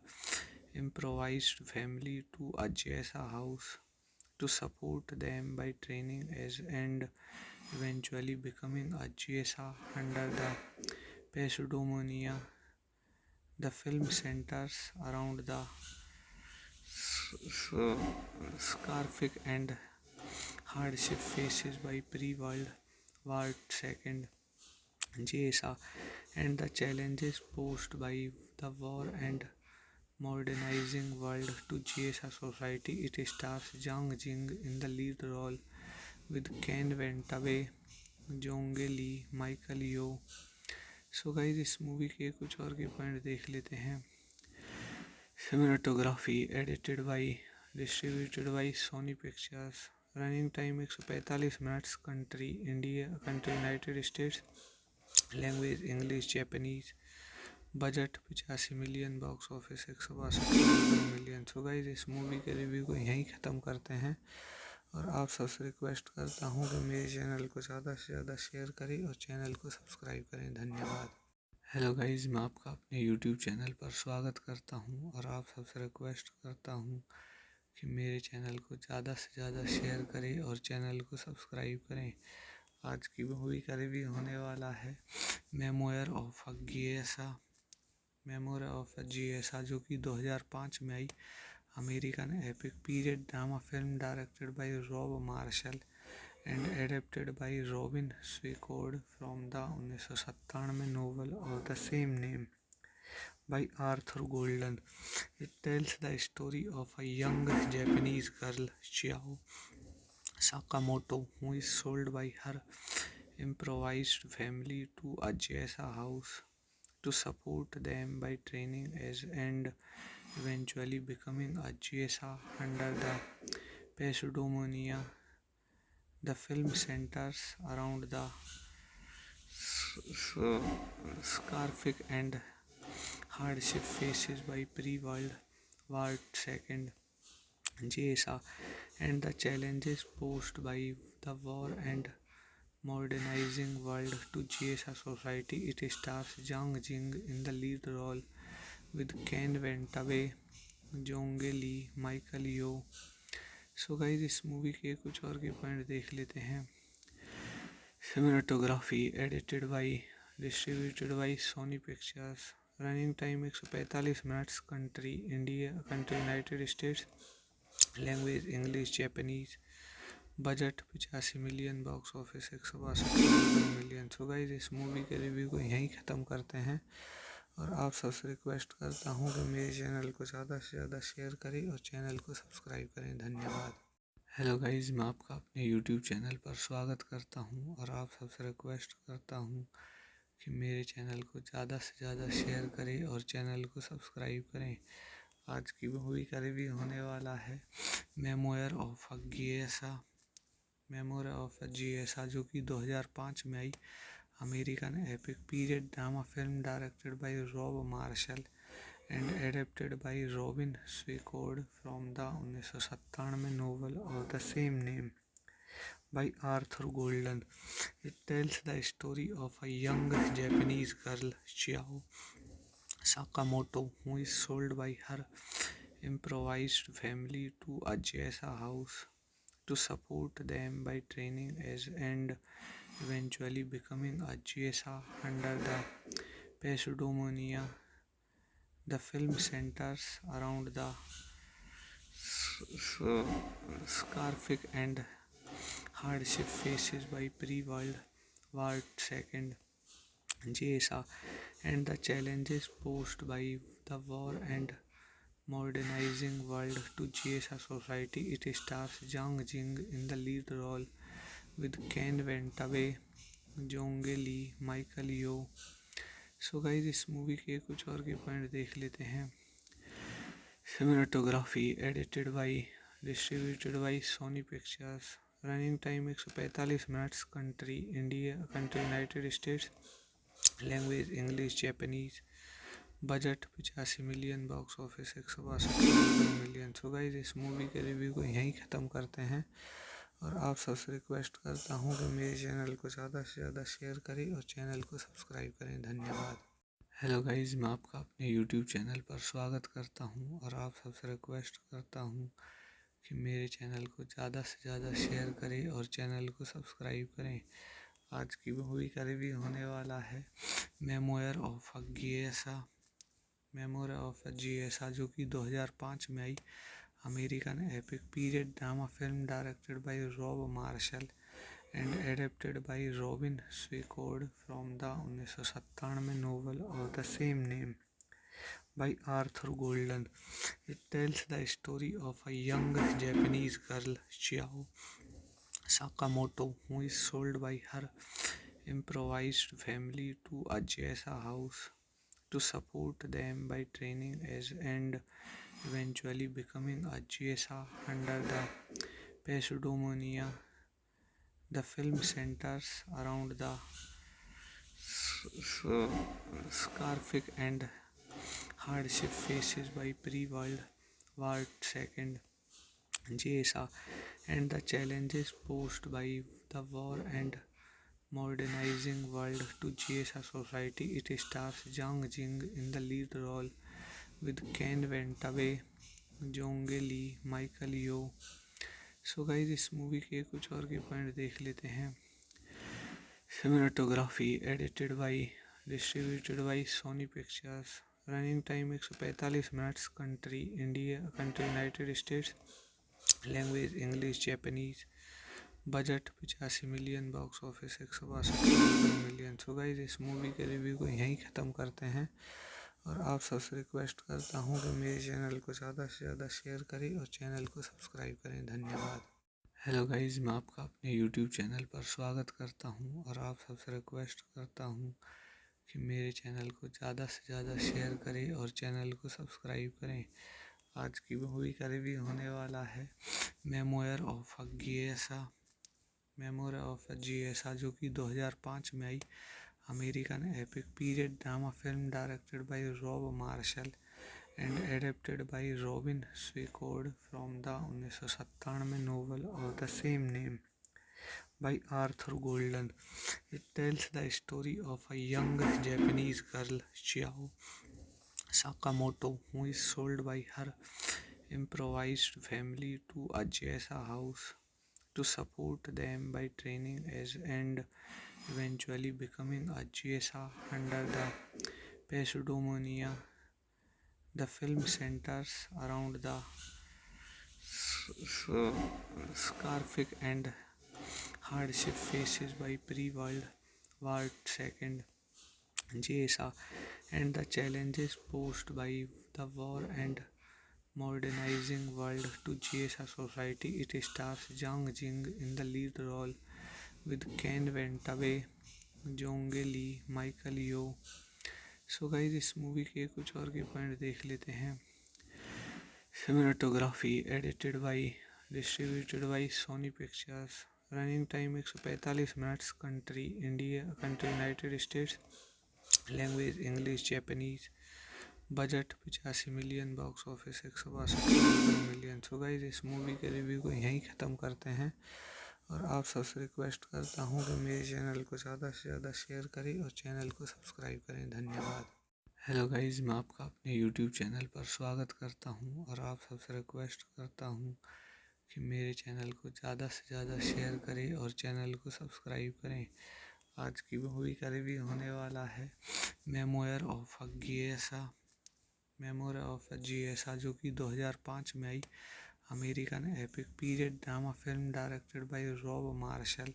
improvised family to a geisha house to support them by training as and eventually becoming a geisha under the pseudomonia. The film centers around the scarific and hardship faces by pre-World War II geisha and the challenges posed by the war and modernizing world to geisha society. It stars Zhang Jing in the lead role with Ken Wentaway, Jonge Lee, Michael yo. So guys इस movie के कुछ और के point देख लेते हैं। Cinematography edited by, distributed by Sony Pictures. Running time 145 minutes. Country United States. Language English Japanese. Budget 85 million. Box office 162 million. So guys इस movie के रिव्यू को यहीं ख़त्म करते हैं और आप सबसे रिक्वेस्ट करता हूँ कि मेरे चैनल को ज़्यादा से ज़्यादा शेयर करें और चैनल को सब्सक्राइब करें। धन्यवाद। हेलो गाइस, मैं आपका अपने यूट्यूब चैनल पर स्वागत करता हूं और आप सबसे रिक्वेस्ट करता हूं कि मेरे चैनल को ज़्यादा से ज़्यादा शेयर करें और चैनल को सब्सक्राइब करें। आज की मूवी का रिव्यू होने वाला है मेमोयर ऑफ अ जिएसा, जो कि 2005 में आई American epic period drama film directed by Rob Marshall and adapted by Robin Swicord from the 1997 novel of the same name by Arthur Golden. It tells the story of a young Japanese girl, Chiao Sakamoto, who is sold by her improvised family to a Jessa house to support them by training as and eventually becoming a Jessa under the pseudomonia. The film centers around the scarific and hardship faces by pre-World War II JSA and the challenges posed by the war and modernizing world to JSA society. It stars Zhang Jing in the lead role with Ken Ventaway, Jonge Lee, Michael yo. So guys इस movie के कुछ और के point देख लेते हैं। Cinematography edited by distributed by Sony Pictures. Running time 145 minutes. Country United States. Language English Japanese. Budget 85 million. Box office 162 million. So guys इस movie के रिव्यू को यहीं ख़त्म करते हैं और आप सबसे रिक्वेस्ट करता हूँ कि मेरे चैनल को ज़्यादा से ज़्यादा शेयर करें और चैनल को सब्सक्राइब करें। धन्यवाद। हेलो गाइस, मैं आपका अपने यूट्यूब चैनल पर स्वागत करता हूं और आप सबसे रिक्वेस्ट करता हूं कि मेरे चैनल को ज़्यादा से ज़्यादा शेयर करें और चैनल को सब्सक्राइब करें। आज की मूवी का रिव्यू होने वाला है मेमोयर ऑफ अ जिएसा, जो कि 2005 में आई American epic period drama film directed by Rob Marshall and adapted by Robin Swicord from the 1997 novel of the same name by Arthur Golden. It tells the story of a young Japanese girl, Chiao Sakamoto, who is sold by her improvised family to a Jessa house to support them by training as and eventually becoming a Jessa under the pseudomonia. The film centers around the scarific and hardship faces by pre-World War II JSA and the challenges posed by the war and modernizing world to JSA society. It stars Zhang Jing in the lead role with Ken Ventaway, Jonge Lee, Michael yo. So guys इस movie के कुछ और के point देख लेते हैं। Cinematography edited by distributed by Sony Pictures. Running time 145 minutes. Country United States. Language English Japanese. Budget 85 million. Box office 162 million. So guys इस movie के रिव्यू को यहीं ख़त्म करते हैं और आप सबसे रिक्वेस्ट करता हूँ कि मेरे चैनल को ज़्यादा से ज़्यादा शेयर करें और चैनल को सब्सक्राइब करें। धन्यवाद। हेलो गाइस, मैं आपका अपने यूट्यूब चैनल पर स्वागत करता हूं और आप सबसे रिक्वेस्ट करता हूं कि मेरे चैनल को ज़्यादा से ज़्यादा शेयर करें और चैनल को सब्सक्राइब करें। आज की मूवी का रिव्यू होने वाला है मेमोयर ऑफ अ जिएसा, जो कि 2005 में आई American epic period drama film directed by Rob Marshall and adapted by Robin Swicord from the 1997 novel of the same name by Arthur Golden. It tells the story of a young Japanese girl, Chiao Sakamoto, who is sold by her improvised family to a Jessa house to support them by training as and eventually becoming a Jessa under the pseudomonia. The film centers around the scarific and hardship faces by pre-World War II JSA and the challenges posed by the war and modernizing world to JSA society. It stars Zhang Jing in the lead role with Ken Ventaway, Jonge Lee, Michael yo. So guys इस movie के कुछ और के point देख लेते हैं। Cinematography edited by distributed by Sony Pictures. Running time 145 minutes. Country United States. Language English Japanese. Budget 85 million. Box office 162 million. So guys इस movie के रिव्यू को यहीं ख़त्म करते हैं और आप सबसे रिक्वेस्ट करता हूँ कि मेरे चैनल को ज़्यादा से ज़्यादा शेयर करें और चैनल को सब्सक्राइब करें। धन्यवाद। हेलो गाइस, मैं आपका अपने यूट्यूब चैनल पर स्वागत करता हूं और आप सबसे रिक्वेस्ट करता हूं कि मेरे चैनल को ज़्यादा से ज़्यादा शेयर करें और चैनल को सब्सक्राइब करें। आज की मूवी का रिव्यू होने वाला है memoir of a जिएसा। Memoir of a जिएसा जो कि 2005 में आई American epic period drama film directed by Rob Marshall and adapted by Robin Swicord from the 1997 novel of the same name by Arthur Golden. It tells the story of a young Japanese girl, Chiao Sakamoto, who is sold by her improvised family to a Jesa house to support them by training as and eventually becoming a Jesa under the pseudomonia. The film centers around the scarific and hardship faces by pre-World War II JSA and the challenges posed by the war and modernizing world to JSA society. It stars Zhang Jing in the lead role with Ken Ventaway, Jonge Lee, Michael yo. So guys, इस movie के कुछ और के point देख लेते हैं। Cinematography edited by distributed by Sony Pictures. Running time 145 minutes. Country United States. Language English Japanese. Budget 85 million. Box office 162 million. So guys, इस movie के रिव्यू को यहीं ख़त्म करते हैं और आप सबसे रिक्वेस्ट करता हूँ कि मेरे चैनल को ज़्यादा से ज़्यादा शेयर करें और चैनल को सब्सक्राइब करें। धन्यवाद। हेलो गाइस, मैं आपका अपने यूट्यूब चैनल पर स्वागत करता हूं और आप सबसे रिक्वेस्ट करता हूं कि मेरे चैनल को ज़्यादा से ज़्यादा शेयर करें और चैनल को सब्सक्राइब करें। आज की मूवी का रिव्यू होने वाला है memoir of a जिएसा। Memoir of a जिएसा जो कि 2005 में आई American epic period drama film directed by Rob Marshall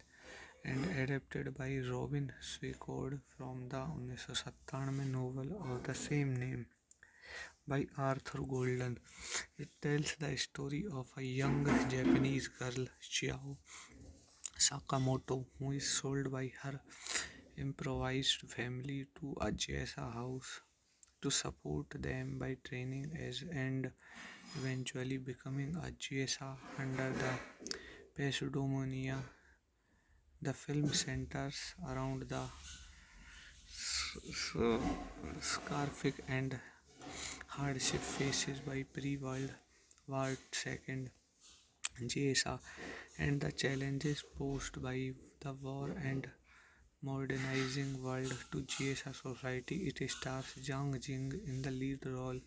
and adapted by Robin Swicord from the 1997 novel of the same name by Arthur Golden. It tells the story of a young Japanese girl, Chiao Sakamoto, who is sold by her improvised family to a Jesa house to support them by training as and eventually becoming a Jesa under the pseudomonia. The film centers around the scarific and hardship faces by pre-World War II JSA and the challenges posed by the war and modernizing world to JSA society. It stars Zhang Jing in the lead role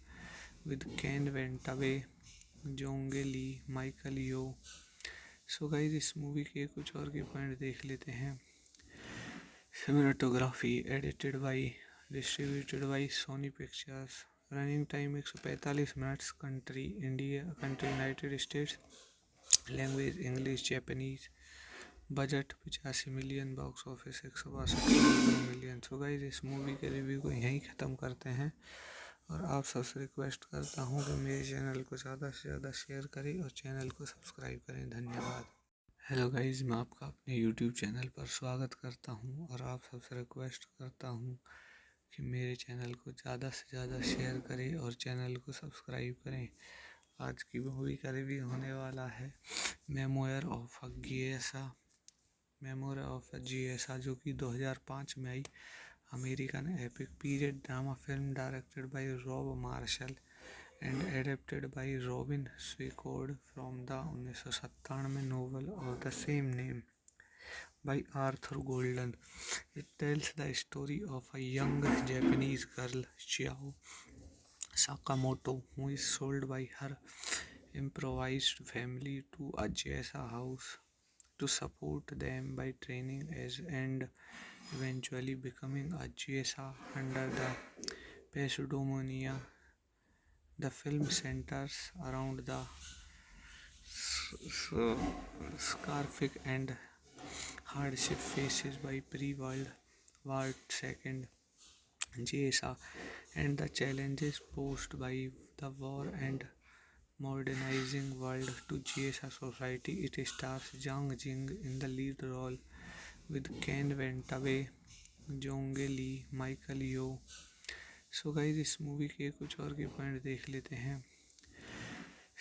with Ken Ventaway, Jonge Lee, Michael yo. So guys, इस movie के कुछ और के point देख लेते हैं। Cinematography edited by distributed by Sony Pictures. Running time 145 minutes. Country United States. Language English Japanese. Budget 85 million. Box office 162 million. So guys, इस movie के रिव्यू को यहीं ख़त्म करते हैं और आप सबसे रिक्वेस्ट करता हूँ कि मेरे चैनल को ज़्यादा से ज़्यादा शेयर करें और चैनल को सब्सक्राइब करें। धन्यवाद। हेलो गाइस, मैं आपका अपने यूट्यूब चैनल पर स्वागत करता हूं और आप सबसे रिक्वेस्ट करता हूं कि मेरे चैनल को ज़्यादा से ज़्यादा शेयर करें और चैनल को सब्सक्राइब करें। आज की मूवी का रिव्यू होने वाला है memoir of a जिएसा। Memoir of a जिएसा जो कि 2005 में आई American epic period drama film directed by Rob Marshall and adapted by Robin Swicord from the 1997 novel of the same name by Arthur Golden. It tells the story of a young Japanese girl, Chiao Sakamoto, who is sold by her improvised family to a Jesa house to support them by training as and eventually becoming a Jesa under the pseudomonia. The film centers around the scarific and hardship faces by pre-World War II JSA and the challenges posed by the war and modernizing world to GSA society. It stars Zhang Jing in the lead role with Ken Wentaway, Jonge Lee, Michael yo. So guys इस movie के कुछ और के point देख लेते हैं।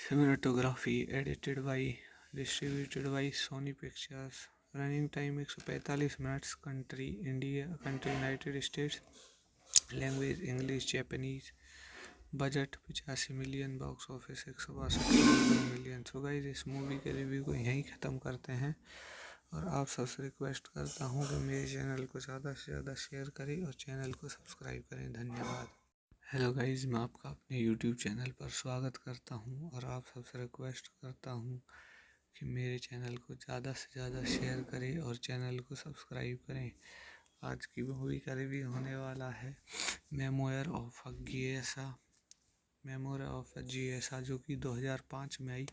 Cinematography edited by, distributed by Sony Pictures. Running time 145 minutes. Country India, country United States. Language English Japanese. Budget 85 million. Box office 162 million. So guys इस movie के रिव्यू को यहीं ख़त्म करते हैं और आप सबसे रिक्वेस्ट करता हूँ कि मेरे चैनल को ज़्यादा से ज़्यादा शेयर करें और चैनल को सब्सक्राइब करें। धन्यवाद। हेलो गाइस, मैं आपका अपने यूट्यूब चैनल पर स्वागत करता हूं और आप सबसे रिक्वेस्ट करता हूं कि मेरे चैनल को ज़्यादा से ज़्यादा शेयर करें और चैनल को सब्सक्राइब करें। आज की मूवी का रिव्यू होने वाला है memoir of a GSA। Memoir of a GSA जो कि 2005 में आई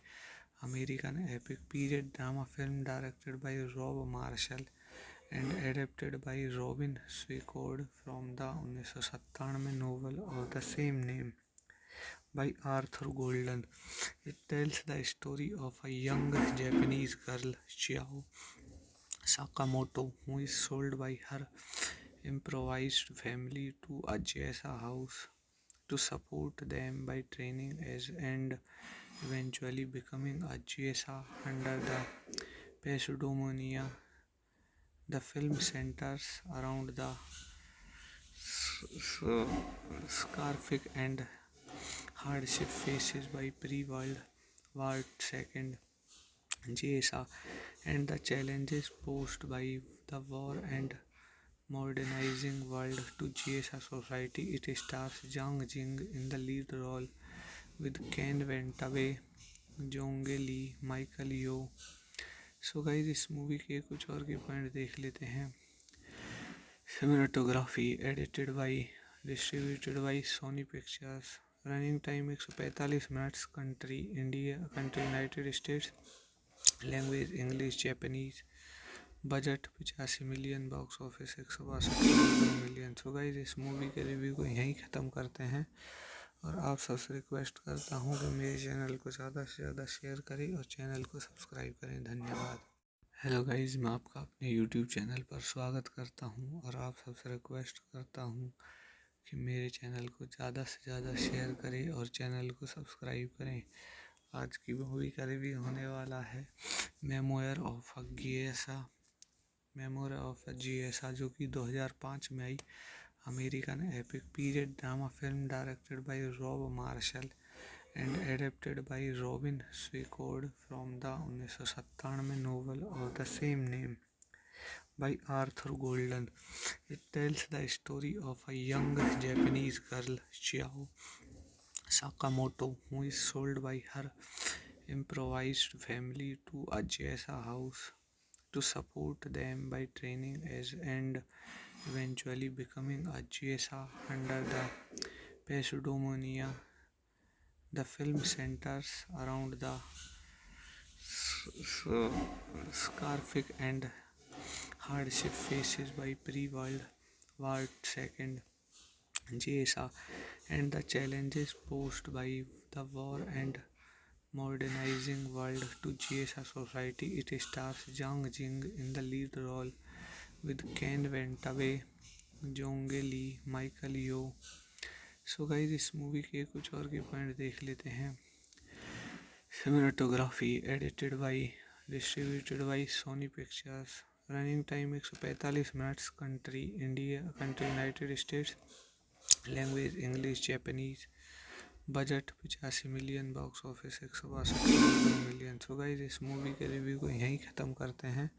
American epic period drama film directed by Rob Marshall and adapted by Robin Swicord from the 1997 novel of the same name by Arthur Golden. It tells the story of a young Japanese girl, Chiao Sakamoto, who is sold by her improvised family to a GSA house to support them by training as and eventually becoming a GSA under the pseudonym. The film centers around the scarific and hardship faced by pre-World War II GSA and the challenges posed by the war and modernizing world to GSA society. It stars Zhang Jing in the lead role with Ken Wentaway, Jonge Lee, Michael yo. So guys इस movie के कुछ और के point देख लेते हैं। Cinematography edited by, distributed by Sony Pictures. Running time 145 minutes. Country India, country United States. Language English Japanese. Budget 85 million. Box office 162 million. So guys इस movie के रिव्यू को यहीं ख़त्म करते हैं और आप सबसे रिक्वेस्ट करता हूँ कि मेरे चैनल को ज़्यादा से ज़्यादा शेयर करें और चैनल को सब्सक्राइब करें। धन्यवाद। हेलो गाइस, मैं आपका अपने यूट्यूब चैनल पर स्वागत करता हूं और आप सबसे रिक्वेस्ट करता हूं कि मेरे चैनल को ज़्यादा से ज़्यादा शेयर करें और चैनल को सब्सक्राइब करें। आज की मूवी का रिव्यू होने वाला है memoir of a GSA। Memoir of a GSA जो कि 2005 में आई American epic period drama film directed by Rob Marshall and adapted by Robin Swicord from the 1997 novel of the same name by Arthur Golden. It tells the story of a young Japanese girl, Chiao Sakamoto, who is sold by her improvised family to a GSA house to support them by training as and eventually becoming a GSA under the pseudonym. The film centers around the scarific and hardship faced by pre-World War II GSA and the challenges posed by the war and modernizing world to GSA society. It stars Zhang Jing in the lead role with Ken Wentaway, Jonge Lee, Michael yo. So guys इस movie के कुछ और के point देख लेते हैं। Cinematography edited by, distributed by Sony Pictures. Running time 145 minutes. Country India, country United States. Language English Japanese. Budget 85 million. Box office 162 million. So guys इस movie के रिव्यू को यहीं ख़त्म करते हैं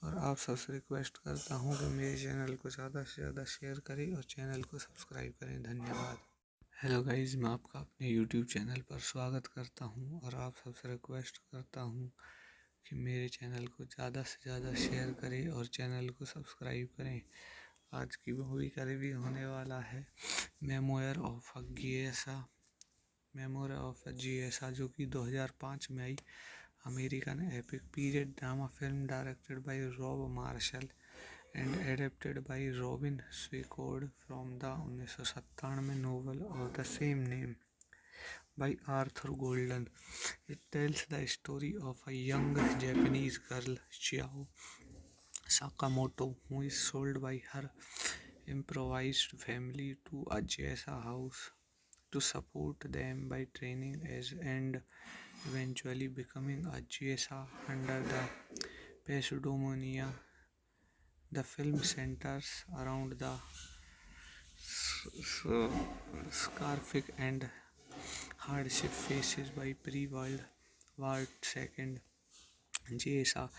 और आप सबसे रिक्वेस्ट करता हूँ कि मेरे चैनल को ज़्यादा से ज़्यादा शेयर करें और चैनल को सब्सक्राइब करें। धन्यवाद। हेलो गाइस, मैं आपका अपने यूट्यूब चैनल पर स्वागत करता हूं और आप सबसे रिक्वेस्ट करता हूं कि मेरे चैनल को ज़्यादा से ज़्यादा शेयर करें और चैनल को सब्सक्राइब करें। आज की मूवी का रिव्यू होने वाला है memoir of a GSA। Memoir of a GSA जो कि 2005 में आई American epic period drama film directed by Rob Marshall and adapted by Robin Swicord from the 1997 novel of the same name by Arthur Golden. It tells the story of a young Japanese girl, Chiao Sakamoto, who is sold by her improvised family to a Jessa house to support them by training as and eventually becoming a Jessa under the pseudomonia. The film centers around the scarific and hardship faces by pre-World War II JSA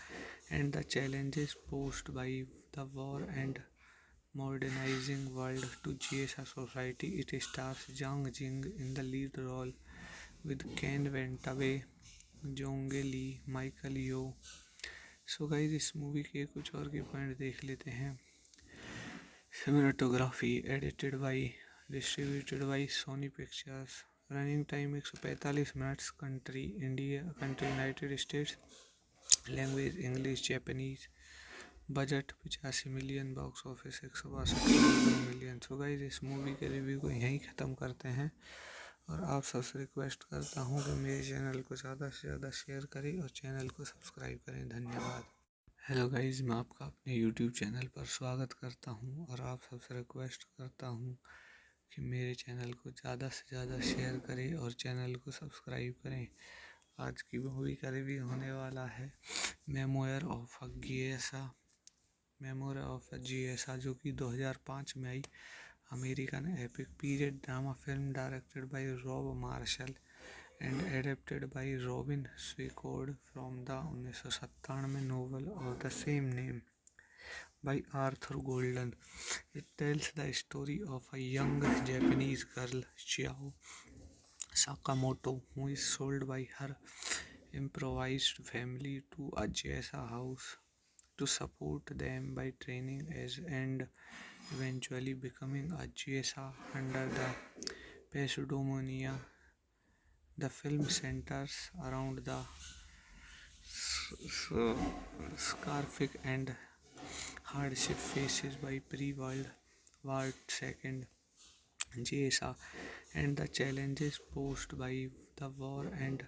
and the challenges posed by the war and modernizing world to JSA society. It stars Zhang Jing in the lead role with Ken Ventaway, Jonge Lee, Michael yo. So guys इस movie के कुछ और के point देख लेते हैं। Cinematography edited by distributed by Sony Pictures. Running time 145 minutes. Country United States. Language English Japanese. Budget 85 million. Box office 162 million. So guys इस movie के रिव्यू को यहीं ख़त्म करते हैं और आप सबसे रिक्वेस्ट करता हूँ कि मेरे चैनल को ज़्यादा से ज़्यादा शेयर करें और चैनल को सब्सक्राइब करें। धन्यवाद। हेलो गाइस, मैं आपका अपने यूट्यूब चैनल पर स्वागत करता हूं और आप सबसे रिक्वेस्ट करता हूं कि मेरे चैनल को ज़्यादा से ज़्यादा शेयर करें और चैनल को सब्सक्राइब करें। आज की मूवी का रिव्यू होने वाला है मेमोयर ऑफ अ जिएसा, जो कि 2005 में आई American epic period drama film directed by Rob Marshall and adapted by Robin Swicord from the 1997 novel of the same name by Arthur Golden. It tells the story of a young Japanese girl, Chiao Sakamoto, who is sold by her improvised family to a Jessa house to support them by training as and eventually becoming a Jessa under the pseudomonia. The film centers around the scarific and hardship faces by pre-World War II JSA and the challenges posed by the war and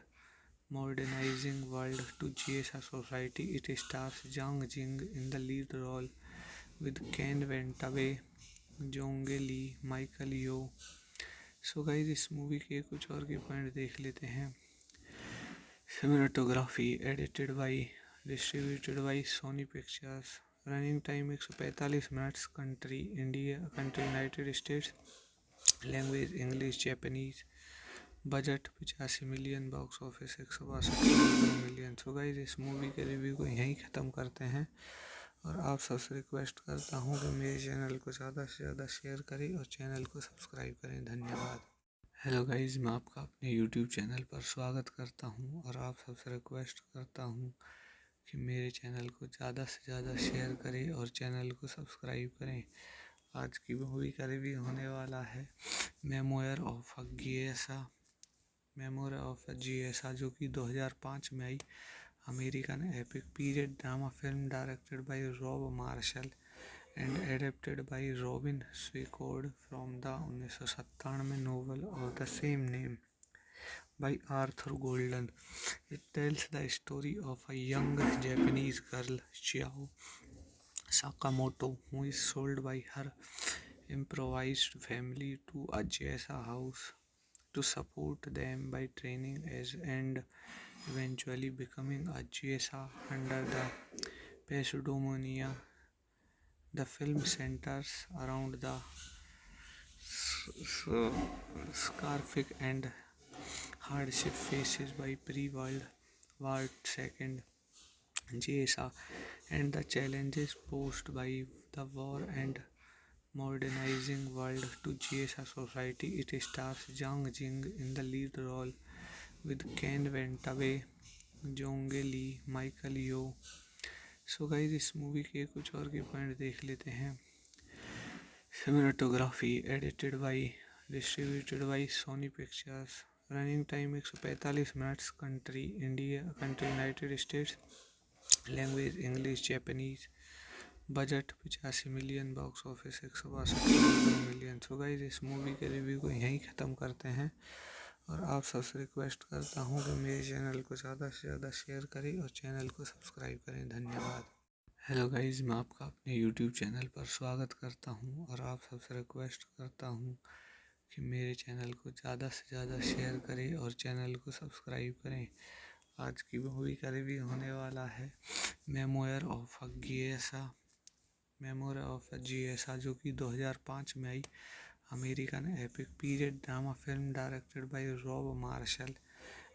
modernizing world to JSA society. It stars Zhang Jing in the lead role with Ken Ventaway, Jonge Lee, Michael yo. So guys इस movie के कुछ और के point देख लेते हैं। Cinematography edited by distributed by Sony Pictures. Running time 145 minutes. Country United States. Language English Japanese. Budget 85 million. Box office 162 million. So guys इस movie के रिव्यू को यहीं ख़त्म करते हैं और आप सबसे रिक्वेस्ट करता हूँ कि मेरे चैनल को ज़्यादा से ज़्यादा शेयर करें और चैनल को सब्सक्राइब करें। धन्यवाद। हेलो गाइस, मैं आपका अपने यूट्यूब चैनल पर स्वागत करता हूं और आप सबसे रिक्वेस्ट करता हूं कि मेरे चैनल को ज़्यादा से ज़्यादा शेयर करें और चैनल को सब्सक्राइब करें। आज की मूवी का रिव्यू होने वाला है मेमोयर ऑफ अ जिएसा, जो कि 2005 में आई American epic period drama film directed by Rob Marshall and adapted by Robin Swicord from the 1997 novel of the same name by Arthur Golden. It tells the story of a young Japanese girl, Chiao Sakamoto, who is sold by her improvised family to a Jessa house to support them by training as and eventually becoming a Jessa under the pseudomonia. The film centers around the scarific and hardship faces by pre-World War II JSA and the challenges posed by the war and modernizing world to JSA society. It stars Zhang Jing in the lead role with Ken Ventaway, Jonge Lee, Michael yo. So guys इस movie के कुछ और के point देख लेते हैं। Cinematography edited by distributed by Sony Pictures. Running time 145 minutes. Country United States. Language English Japanese. Budget 85 million. Box office 162 million. So guys इस movie के रिव्यू को यहीं ख़त्म करते हैं और आप सबसे रिक्वेस्ट करता हूँ कि मेरे चैनल को ज़्यादा से ज़्यादा शेयर करें और चैनल को सब्सक्राइब करें। धन्यवाद। हेलो गाइज़, मैं आपका अपने यूट्यूब चैनल पर स्वागत करता हूँ और आप सबसे रिक्वेस्ट करता हूँ कि मेरे चैनल को ज़्यादा से ज़्यादा शेयर करें और चैनल को सब्सक्राइब करें। आज की मूवी का रिव्यू होने वाला है मेमोयर ऑफ अ जिएसा, जो कि 2005 में आई American epic period drama film directed by Rob Marshall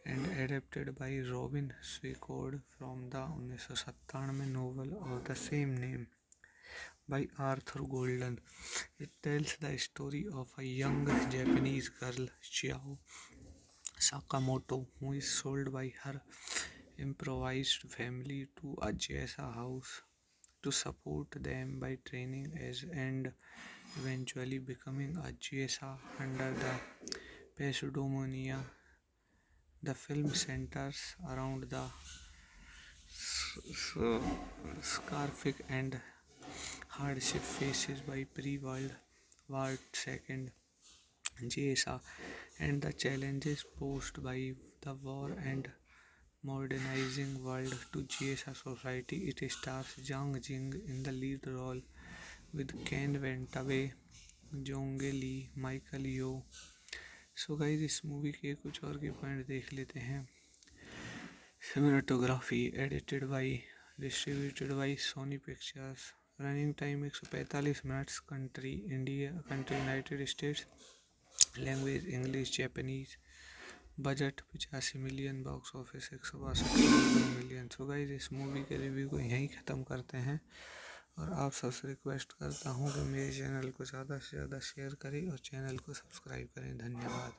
and adapted by Robin Swicord from the 1997 novel of the same name by Arthur Golden. It tells the story of a young Japanese girl, Chiao Sakamoto, who is sold by her improvised family to a Jessa house to support them by training as and eventually becoming a Jessa under the pseudomonia. The film centers around the scarific and hardship faces by pre-World War II Jessa and the challenges posed by the war and modernizing world to Jessa society. It stars Zhang Jing in the lead role with Ken Wentaway, Jonge Lee, Michael yo. So guys, इस movie के कुछ और के point देख लेते हैं। Cinematography edited by distributed by Sony Pictures. Running time 145 minutes. Country United States. Language English Japanese. Budget 85 million. Box office 162 million. So guys, इस movie के रिव्यू को यहीं ख़त्म करते हैं और आप सबसे रिक्वेस्ट करता हूँ कि मेरे चैनल को ज़्यादा से ज़्यादा शेयर करें और चैनल को सब्सक्राइब करें। धन्यवाद।